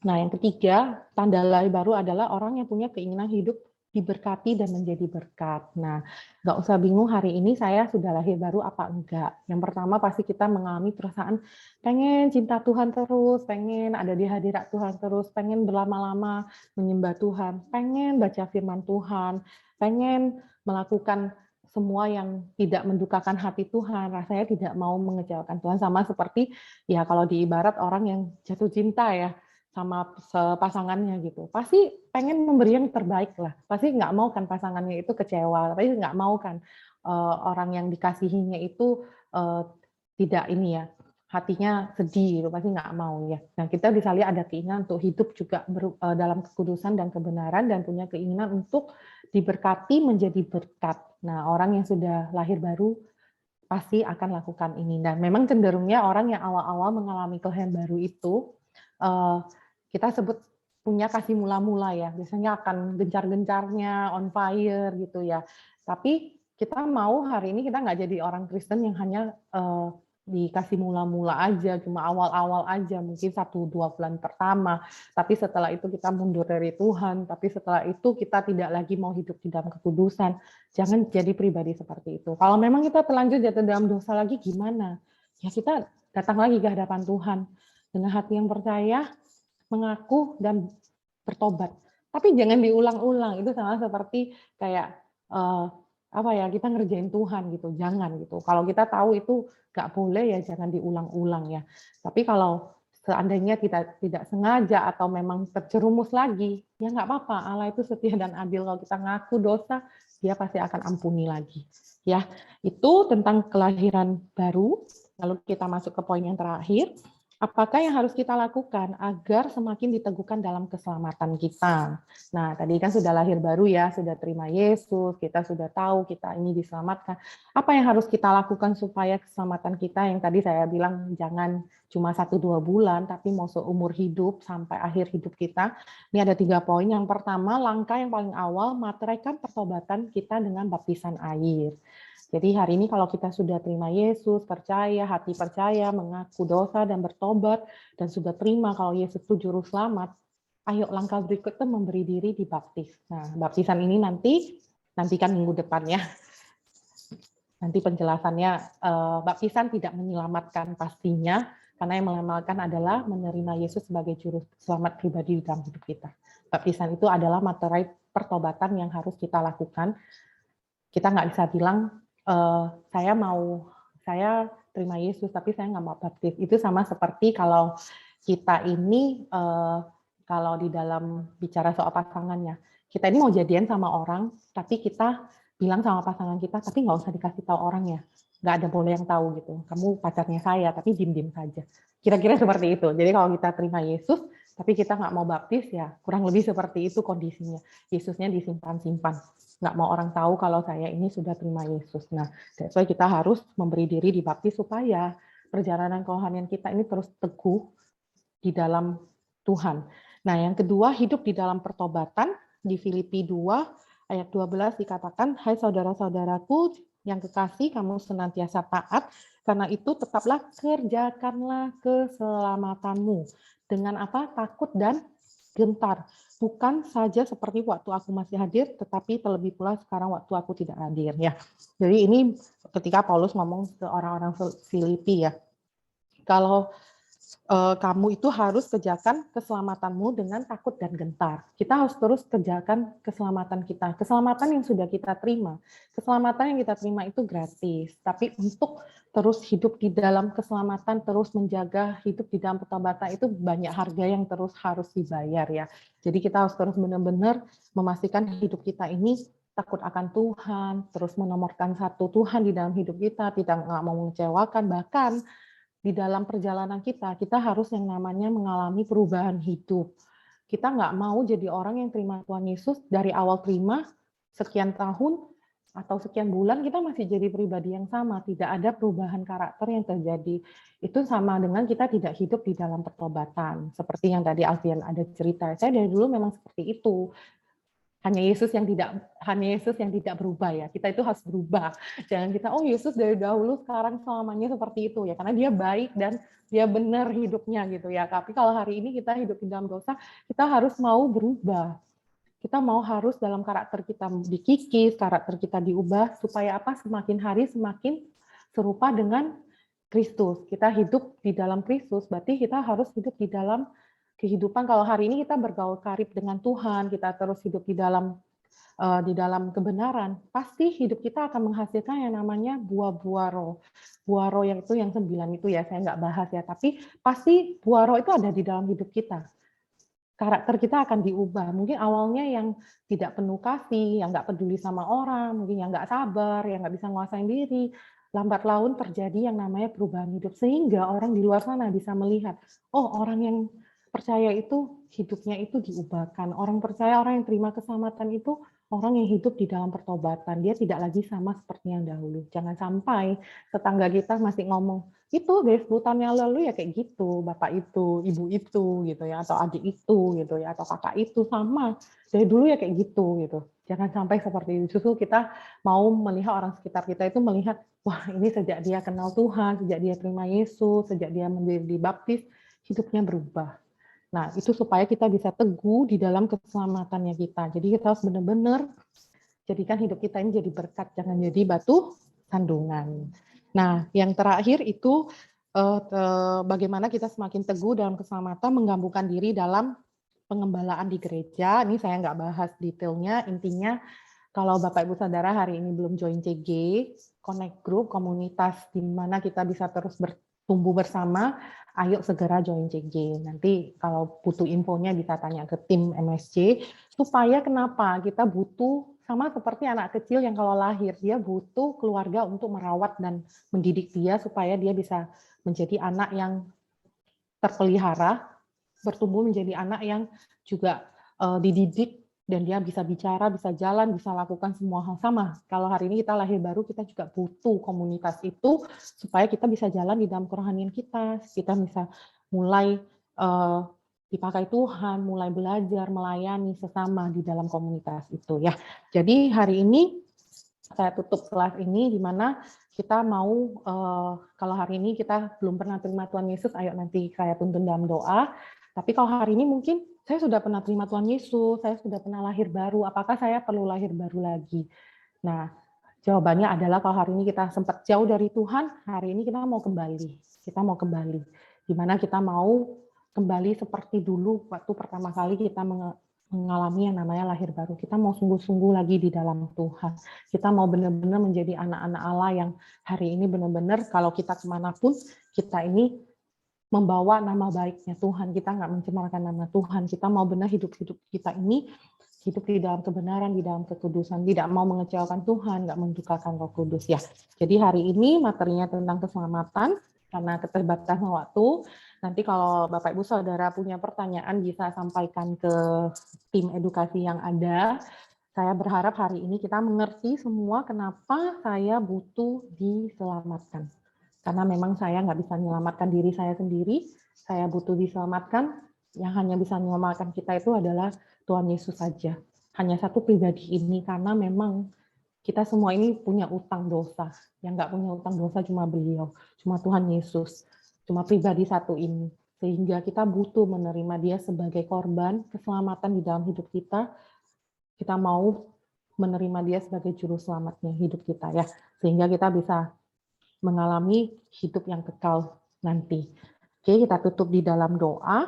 Nah, yang ketiga, tanda lahir baru adalah orang yang punya keinginan hidup diberkati dan menjadi berkat. Nah, nggak usah bingung hari ini saya sudah lahir baru apa enggak. Yang pertama pasti kita mengalami perasaan pengen cinta Tuhan terus, pengen ada di hadirat Tuhan terus, pengen berlama-lama menyembah Tuhan, pengen baca firman Tuhan, pengen melakukan semua yang tidak mendukakan hati Tuhan, rasanya tidak mau mengecewakan Tuhan, sama seperti ya kalau di ibarat orang yang jatuh cinta ya, sama pasangannya gitu, pasti pengen memberi yang terbaik lah, pasti nggak mau kan pasangannya itu kecewa, tapi nggak mau kan orang yang dikasihinya itu tidak ini ya, hatinya sedih gitu, pasti nggak mau ya. Nah, kita bisa lihat ada keinginan untuk hidup juga dalam kekudusan dan kebenaran, dan punya keinginan untuk diberkati menjadi berkat. Nah, orang yang sudah lahir baru pasti akan lakukan ini, dan memang cenderungnya orang yang awal-awal mengalami kelahiran baru itu kita sebut punya kasih mula-mula ya, biasanya akan gencar-gencarnya, on fire gitu ya. Tapi kita mau hari ini kita nggak jadi orang Kristen yang hanya dikasih mula-mula aja, cuma awal-awal aja, mungkin 1-2 bulan pertama, tapi setelah itu kita mundur dari Tuhan, tapi setelah itu kita tidak lagi mau hidup di dalam kekudusan. Jangan jadi pribadi seperti itu. Kalau memang kita terlanjur jatuh dalam dosa lagi, gimana? Ya kita datang lagi ke hadapan Tuhan dengan hati yang percaya, mengaku dan bertobat. Tapi jangan diulang-ulang. Itu sama seperti kayak apa ya, kita ngerjain Tuhan gitu. Jangan gitu. Kalau kita tahu itu nggak boleh ya jangan diulang-ulang ya. Tapi kalau seandainya tidak sengaja atau memang terjerumus lagi, ya nggak apa-apa. Allah itu setia dan adil. Kalau kita ngaku dosa, Dia pasti akan ampuni lagi. Ya, itu tentang kelahiran baru. Lalu kita masuk ke poin yang terakhir. Apakah yang harus kita lakukan agar semakin diteguhkan dalam keselamatan kita? Nah, tadi kan sudah lahir baru ya, sudah terima Yesus, kita sudah tahu kita ini diselamatkan. Apa yang harus kita lakukan supaya keselamatan kita, yang tadi saya bilang jangan cuma 1-2 bulan, tapi mau seumur hidup sampai akhir hidup kita. Ini ada 3 poin. Yang pertama, langkah yang paling awal, materaikan pertobatan kita dengan baptisan air. Jadi hari ini kalau kita sudah terima Yesus, percaya, hati percaya, mengaku dosa dan bertobat, dan sudah terima kalau Yesus itu juru selamat, ayo langkah berikutnya memberi diri dibaptis. Nah, baptisan ini nantikan minggu depan ya. Nanti penjelasannya, baptisan tidak menyelamatkan pastinya, karena yang menyelamatkan adalah menerima Yesus sebagai juru selamat pribadi di dalam hidup kita. Baptisan itu adalah materai pertobatan yang harus kita lakukan. Kita nggak bisa bilang, saya terima Yesus tapi saya nggak mau baptis. Itu sama seperti kalau kita ini kalau di dalam bicara soal pasangannya, kita ini mau jadian sama orang tapi kita bilang sama pasangan kita tapi nggak usah dikasih tahu orangnya, nggak ada boleh yang tahu gitu, kamu pacarnya saya tapi diem-diem saja, kira-kira seperti itu. Jadi kalau kita terima Yesus tapi kita nggak mau baptis, ya kurang lebih seperti itu kondisinya. Yesusnya disimpan-simpan, nggak mau orang tahu kalau saya ini sudah terima Yesus. Nah, that's why kita harus memberi diri dibaptis supaya perjalanan kerohanian kita ini terus teguh di dalam Tuhan. Nah, yang kedua, hidup di dalam pertobatan. Di Filipi 2 ayat 12 dikatakan, hai saudara-saudaraku yang kekasih, kamu senantiasa taat, karena itu tetaplah kerjakanlah keselamatanmu. Dengan apa? Takut dan gentar. Bukan saja seperti waktu aku masih hadir, tetapi terlebih pula sekarang waktu aku tidak hadir. Ya, jadi ini ketika Paulus ngomong ke orang-orang Filipi ya, kalau kamu itu harus kerjakan keselamatanmu dengan takut dan gentar. Kita harus terus kerjakan keselamatan kita. Keselamatan yang sudah kita terima. Keselamatan yang kita terima itu gratis. Tapi untuk terus hidup di dalam keselamatan, terus menjaga hidup di dalam pertobatan itu banyak harga yang terus harus dibayar ya. Jadi kita harus terus benar-benar memastikan hidup kita ini takut akan Tuhan, terus menomorkan satu Tuhan di dalam hidup kita, tidak mau mengecewakan, bahkan di dalam perjalanan kita harus yang namanya mengalami perubahan hidup. Kita nggak mau jadi orang yang terima Tuhan Yesus dari awal terima, sekian tahun atau sekian bulan kita masih jadi pribadi yang sama, tidak ada perubahan karakter yang terjadi. Itu sama dengan kita tidak hidup di dalam pertobatan. Seperti yang tadi Alfian ada cerita, saya dari dulu memang seperti itu. Hanya Yesus yang tidak berubah ya. Kita itu harus berubah. Jangan kita Yesus dari dahulu sekarang selamanya seperti itu ya, karena dia baik dan dia benar hidupnya gitu ya. Tapi kalau hari ini kita hidup di dalam dosa, kita harus mau berubah. Kita mau harus dalam karakter kita dikikis, karakter kita diubah supaya apa? Semakin hari semakin serupa dengan Kristus. Kita hidup di dalam Kristus, berarti kita harus hidup di dalam kehidupan. Kalau hari ini kita bergaul karib dengan Tuhan, kita terus hidup di dalam kebenaran, pasti hidup kita akan menghasilkan yang namanya buah-buah roh. Buah roh yang 9 itu ya, saya nggak bahas ya, tapi pasti buah roh itu ada di dalam hidup kita. Karakter kita akan diubah. Mungkin awalnya yang tidak penuh kasih, yang nggak peduli sama orang, mungkin yang nggak sabar, yang nggak bisa nguasain diri. Lambat laun terjadi yang namanya perubahan hidup, sehingga orang di luar sana bisa melihat, orang yang percaya itu hidupnya itu diubahkan. Orang percaya, orang yang terima keselamatan itu orang yang hidup di dalam pertobatan. Dia tidak lagi sama seperti yang dahulu. Jangan sampai tetangga kita masih ngomong, itu dari 10 tahun yang lalu ya kayak gitu, bapak itu, ibu itu gitu ya, atau adik itu gitu ya, atau kakak itu sama. Dari dulu ya kayak gitu gitu. Jangan sampai seperti itu. Justru kita mau melihat orang sekitar kita itu melihat, wah ini sejak dia kenal Tuhan, sejak dia terima Yesus, sejak dia menjadi dibaptis, hidupnya berubah. Nah, itu supaya kita bisa teguh di dalam keselamatannya kita. Jadi kita harus benar-benar jadikan hidup kita ini jadi berkat, jangan jadi batu sandungan. Nah, yang terakhir itu bagaimana kita semakin teguh dalam keselamatan, menggabungkan diri dalam pengembalaan di gereja. Ini saya nggak bahas detailnya, intinya kalau Bapak Ibu Saudara hari ini belum join CG, Connect Group, komunitas di mana kita bisa terus bertumbuh bersama, ayo segera join CG. Nanti kalau butuh infonya bisa tanya ke tim MSC, supaya kenapa kita butuh, sama seperti anak kecil yang kalau lahir, dia butuh keluarga untuk merawat dan mendidik dia supaya dia bisa menjadi anak yang terpelihara, bertumbuh menjadi anak yang juga dididik, dan dia bisa bicara, bisa jalan, bisa lakukan semua hal sama. Kalau hari ini kita lahir baru, kita juga butuh komunitas itu supaya kita bisa jalan di dalam kerohanian kita bisa mulai dipakai Tuhan, mulai belajar, melayani sesama di dalam komunitas itu ya. Jadi hari ini saya tutup kelas ini di mana kita mau, kalau hari ini kita belum pernah terima Tuhan Yesus, ayo nanti saya tuntun dalam doa. Tapi kalau hari ini mungkin saya sudah pernah terima Tuhan Yesus, saya sudah pernah lahir baru, apakah saya perlu lahir baru lagi? Nah, jawabannya adalah kalau hari ini kita sempat jauh dari Tuhan, hari ini kita mau kembali. Kita mau kembali. Di mana kita mau kembali seperti dulu waktu pertama kali kita mengalami yang namanya lahir baru. Kita mau sungguh-sungguh lagi di dalam Tuhan. Kita mau benar-benar menjadi anak-anak Allah yang hari ini benar-benar kalau kita kemanapun, kita ini membawa nama baiknya Tuhan, kita nggak mencemarkan nama Tuhan, kita mau benar hidup-hidup kita ini, hidup di dalam kebenaran, di dalam kekudusan, tidak mau mengecewakan Tuhan, nggak mendukakan Roh Kudus ya. Jadi hari ini materinya tentang keselamatan, karena keterbatasan waktu, nanti kalau Bapak Ibu Saudara punya pertanyaan bisa sampaikan ke tim edukasi yang ada. Saya berharap hari ini kita mengerti semua kenapa saya butuh diselamatkan. Karena memang saya nggak bisa menyelamatkan diri saya sendiri, saya butuh diselamatkan, yang hanya bisa menyelamatkan kita itu adalah Tuhan Yesus saja. Hanya satu pribadi ini, karena memang kita semua ini punya utang dosa. Yang nggak punya utang dosa cuma beliau, cuma Tuhan Yesus, cuma pribadi satu ini. Sehingga kita butuh menerima dia sebagai korban keselamatan di dalam hidup kita. Kita mau menerima dia sebagai juru selamatnya hidup kita ya. Sehingga kita bisa mengalami hidup yang kekal nanti. Oke, kita tutup di dalam doa.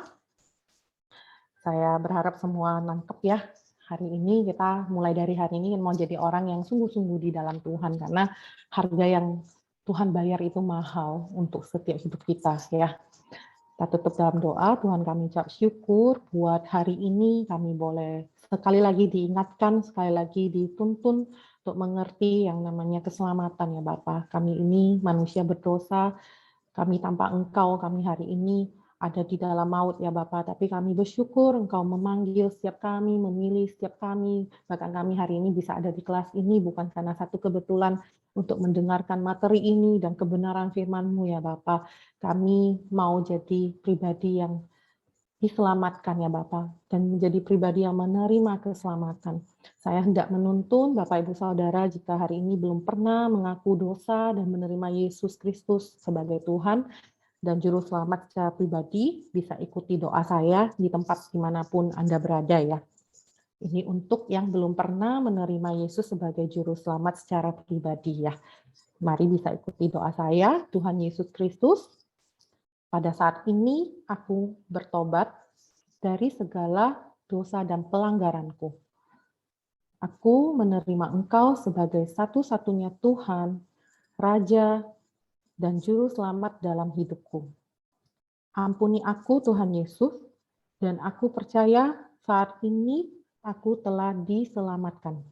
Saya berharap semua nangkep ya. Hari ini kita mulai dari hari ini mau jadi orang yang sungguh-sungguh di dalam Tuhan, karena harga yang Tuhan bayar itu mahal untuk setiap hidup kita ya. Kita tutup dalam doa. Tuhan, kami ucap syukur buat hari ini, kami boleh sekali lagi diingatkan, sekali lagi dituntun untuk mengerti yang namanya keselamatan ya Bapak. Kami ini manusia berdosa, kami tanpa Engkau, kami hari ini ada di dalam maut ya Bapak, tapi kami bersyukur Engkau memanggil setiap kami, memilih setiap kami, bahkan kami hari ini bisa ada di kelas ini bukan karena satu kebetulan untuk mendengarkan materi ini dan kebenaran firman-Mu ya Bapak. Kami mau jadi pribadi yang diselamatkan ya Bapak, dan menjadi pribadi yang menerima keselamatan. Saya hendak menuntun Bapak Ibu Saudara jika hari ini belum pernah mengaku dosa dan menerima Yesus Kristus sebagai Tuhan dan Juru Selamat secara pribadi, bisa ikuti doa saya di tempat dimanapun Anda berada ya. Ini untuk yang belum pernah menerima Yesus sebagai Juru Selamat secara pribadi ya. Mari bisa ikuti doa saya. Tuhan Yesus Kristus, pada saat ini aku bertobat dari segala dosa dan pelanggaranku. Aku menerima Engkau sebagai satu-satunya Tuhan, Raja, dan Juru Selamat dalam hidupku. Ampuni aku Tuhan Yesus, dan aku percaya saat ini aku telah diselamatkan.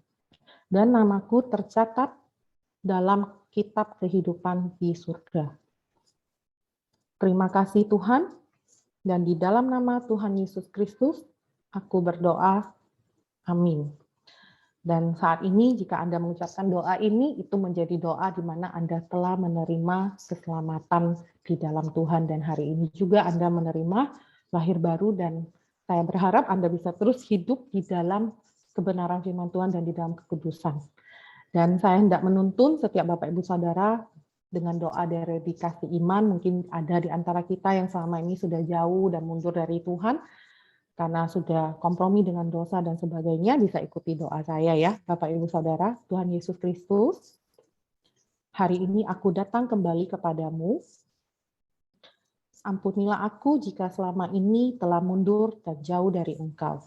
Dan namaku tercatat dalam kitab kehidupan di surga. Terima kasih Tuhan, dan di dalam nama Tuhan Yesus Kristus, aku berdoa. Amin. Dan saat ini jika Anda mengucapkan doa ini, itu menjadi doa di mana Anda telah menerima keselamatan di dalam Tuhan. Dan hari ini juga Anda menerima lahir baru, dan saya berharap Anda bisa terus hidup di dalam kebenaran firman Tuhan dan di dalam kekudusan. Dan saya hendak menuntun setiap Bapak Ibu Saudara dengan doa dari dikasih iman. Mungkin ada di antara kita yang selama ini sudah jauh dan mundur dari Tuhan, karena sudah kompromi dengan dosa dan sebagainya, bisa ikuti doa saya ya, Bapak Ibu Saudara. Tuhan Yesus Kristus, hari ini aku datang kembali kepadamu. Ampunilah aku jika selama ini telah mundur dan jauh dari Engkau.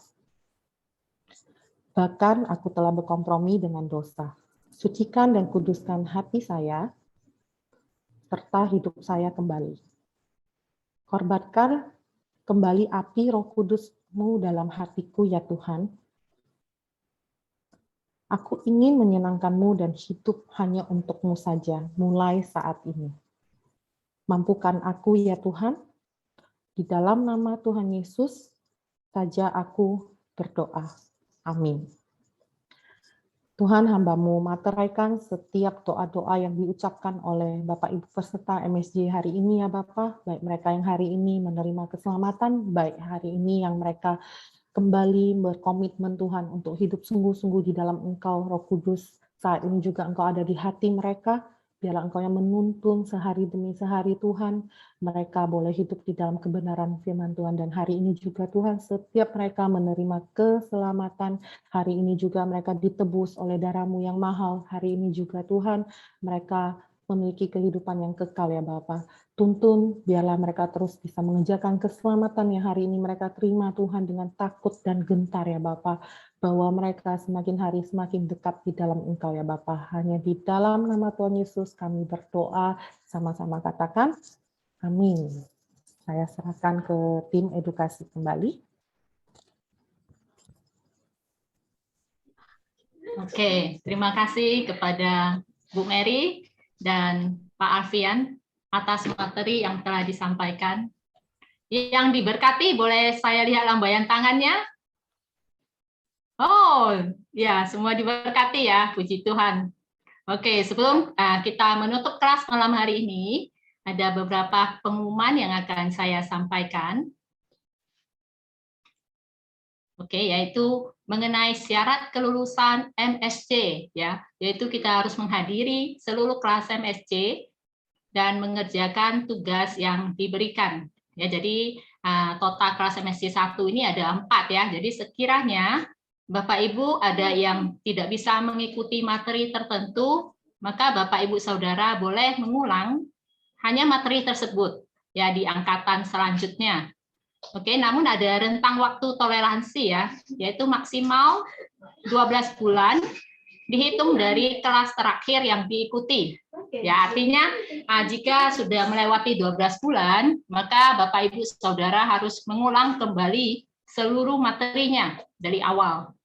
Bahkan aku telah berkompromi dengan dosa. Sucikan dan kuduskan hati saya, serta hidup saya kembali. Korbankan kembali api Roh Kudus-Mu dalam hatiku ya Tuhan. Aku ingin menyenangkan-Mu dan hidup hanya untuk-Mu saja, mulai saat ini. Mampukan aku ya Tuhan, di dalam nama Tuhan Yesus saja aku berdoa. Amin. Tuhan, hamba-Mu materaikan setiap doa-doa yang diucapkan oleh Bapak Ibu peserta MSJ hari ini ya Bapak, baik mereka yang hari ini menerima keselamatan, baik hari ini yang mereka kembali berkomitmen Tuhan untuk hidup sungguh-sungguh di dalam Engkau, Roh Kudus. Saat ini juga Engkau ada di hati mereka, biarlah Engkau yang menuntun sehari demi sehari Tuhan, mereka boleh hidup di dalam kebenaran firman Tuhan. Dan hari ini juga Tuhan, setiap mereka menerima keselamatan, hari ini juga mereka ditebus oleh darah-Mu yang mahal, hari ini juga Tuhan, mereka memiliki kehidupan yang kekal ya Bapa. Tuntun, biarlah mereka terus bisa mengejarkan keselamatan yang hari ini mereka terima Tuhan dengan takut dan gentar ya Bapa, bahwa mereka semakin hari semakin dekat di dalam Engkau ya Bapa. Hanya di dalam nama Tuhan Yesus kami berdoa, sama-sama katakan amin. Saya serahkan ke tim edukasi kembali. Oke, terima kasih kepada Bu Mary dan Pak Alfian atas materi yang telah disampaikan. Yang diberkati, boleh saya lihat lambaian tangannya? Oh, ya, semua diberkati ya, puji Tuhan. Oke, sebelum kita menutup kelas malam hari ini, ada beberapa pengumuman yang akan saya sampaikan. Oke, yaitu mengenai syarat kelulusan MSc, ya, yaitu kita harus menghadiri seluruh kelas MSc dan mengerjakan tugas yang diberikan. Ya, jadi total kelas MSc 1 ini ada 4 ya. Jadi sekiranya Bapak Ibu ada yang tidak bisa mengikuti materi tertentu, maka Bapak Ibu Saudara boleh mengulang hanya materi tersebut ya di angkatan selanjutnya. Oke, namun ada rentang waktu toleransi ya, yaitu maksimal 12 bulan dihitung dari kelas terakhir yang diikuti. Ya, artinya jika sudah melewati 12 bulan, maka Bapak Ibu Saudara harus mengulang kembali seluruh materinya dari awal.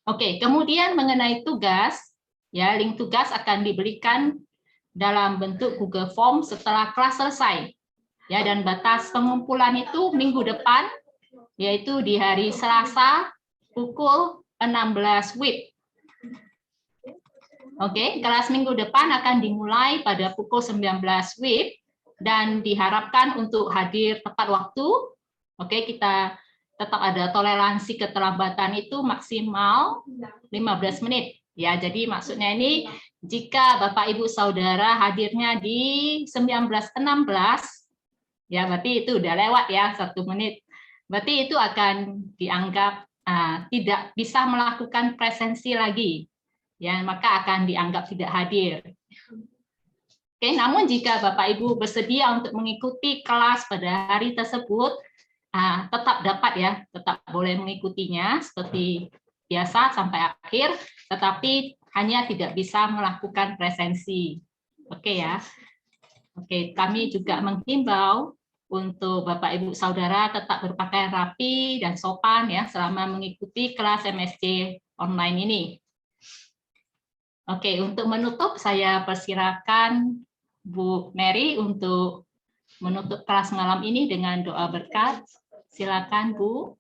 Oke, kemudian mengenai tugas, ya, link tugas akan diberikan dalam bentuk Google Form setelah kelas selesai. Ya, dan batas pengumpulan itu minggu depan, yaitu di hari Selasa pukul 16 WIB. Oke, kelas minggu depan akan dimulai pada pukul 19 WIB dan diharapkan untuk hadir tepat waktu. Oke, kita tetap ada toleransi keterlambatan itu maksimal 15 menit. Ya, jadi maksudnya ini jika Bapak Ibu Saudara hadirnya di 19.16, ya berarti itu udah lewat ya 1 menit. Berarti itu akan dianggap tidak bisa melakukan presensi lagi. Ya, maka akan dianggap tidak hadir. Oke, namun jika Bapak Ibu bersedia untuk mengikuti kelas pada hari tersebut, tetap dapat ya, tetap boleh mengikutinya seperti biasa sampai akhir, tetapi hanya tidak bisa melakukan presensi. Oke ya. Oke, kami juga menghimbau untuk Bapak Ibu Saudara tetap berpakaian rapi dan sopan ya selama mengikuti kelas MSc online ini. Oke, untuk menutup saya persilakan Bu Mary untuk menutup kelas malam ini dengan doa berkat. Silakan Bu.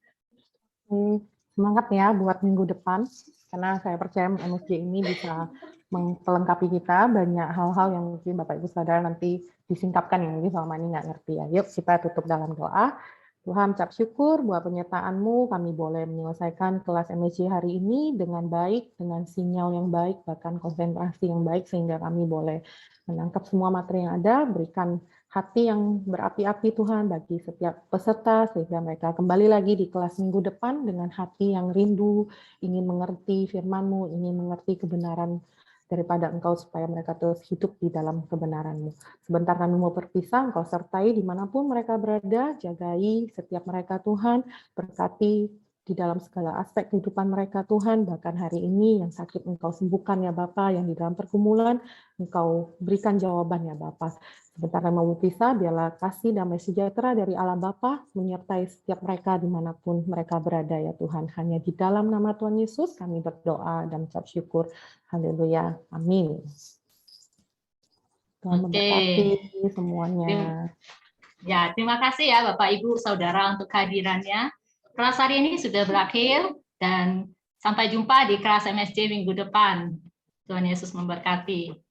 semangat ya buat minggu depan, karena saya percaya MSJ ini bisa melengkapi kita banyak hal-hal yang mungkin Bapak Ibu Saudara nanti disingkapkan yang mungkin selama ini nggak ngerti ya. Yuk kita tutup dalam doa. Tuhan, ucap syukur buat penyertaan-Mu, kami boleh menyelesaikan kelas MSJ hari ini dengan baik, dengan sinyal yang baik, bahkan konsentrasi yang baik, sehingga kami boleh menangkap semua materi yang ada, berikan hati yang berapi-api Tuhan bagi setiap peserta, sehingga mereka kembali lagi di kelas minggu depan dengan hati yang rindu, ingin mengerti firman-Mu, ingin mengerti kebenaran daripada Engkau, supaya mereka terus hidup di dalam kebenaran-Mu. Sebentar kami mau berpisah, Engkau sertai dimanapun mereka berada, jagai setiap mereka Tuhan, berkati di dalam segala aspek kehidupan mereka Tuhan, bahkan hari ini yang sakit Engkau sembuhkan ya Bapa, yang di dalam pergumulan Engkau berikan jawaban ya Bapa. Sebentar kami mau berpisah, biarlah kasih damai sejahtera dari Allah Bapa menyertai setiap mereka dimanapun mereka berada ya Tuhan. Hanya di dalam nama Tuhan Yesus kami berdoa dan ucap syukur. Haleluya. Amin. Tuhan memberkati semuanya. Ya, terima kasih ya Bapak Ibu Saudara untuk kehadirannya. Kelas hari ini sudah berakhir dan sampai jumpa di kelas MSJ minggu depan. Tuhan Yesus memberkati.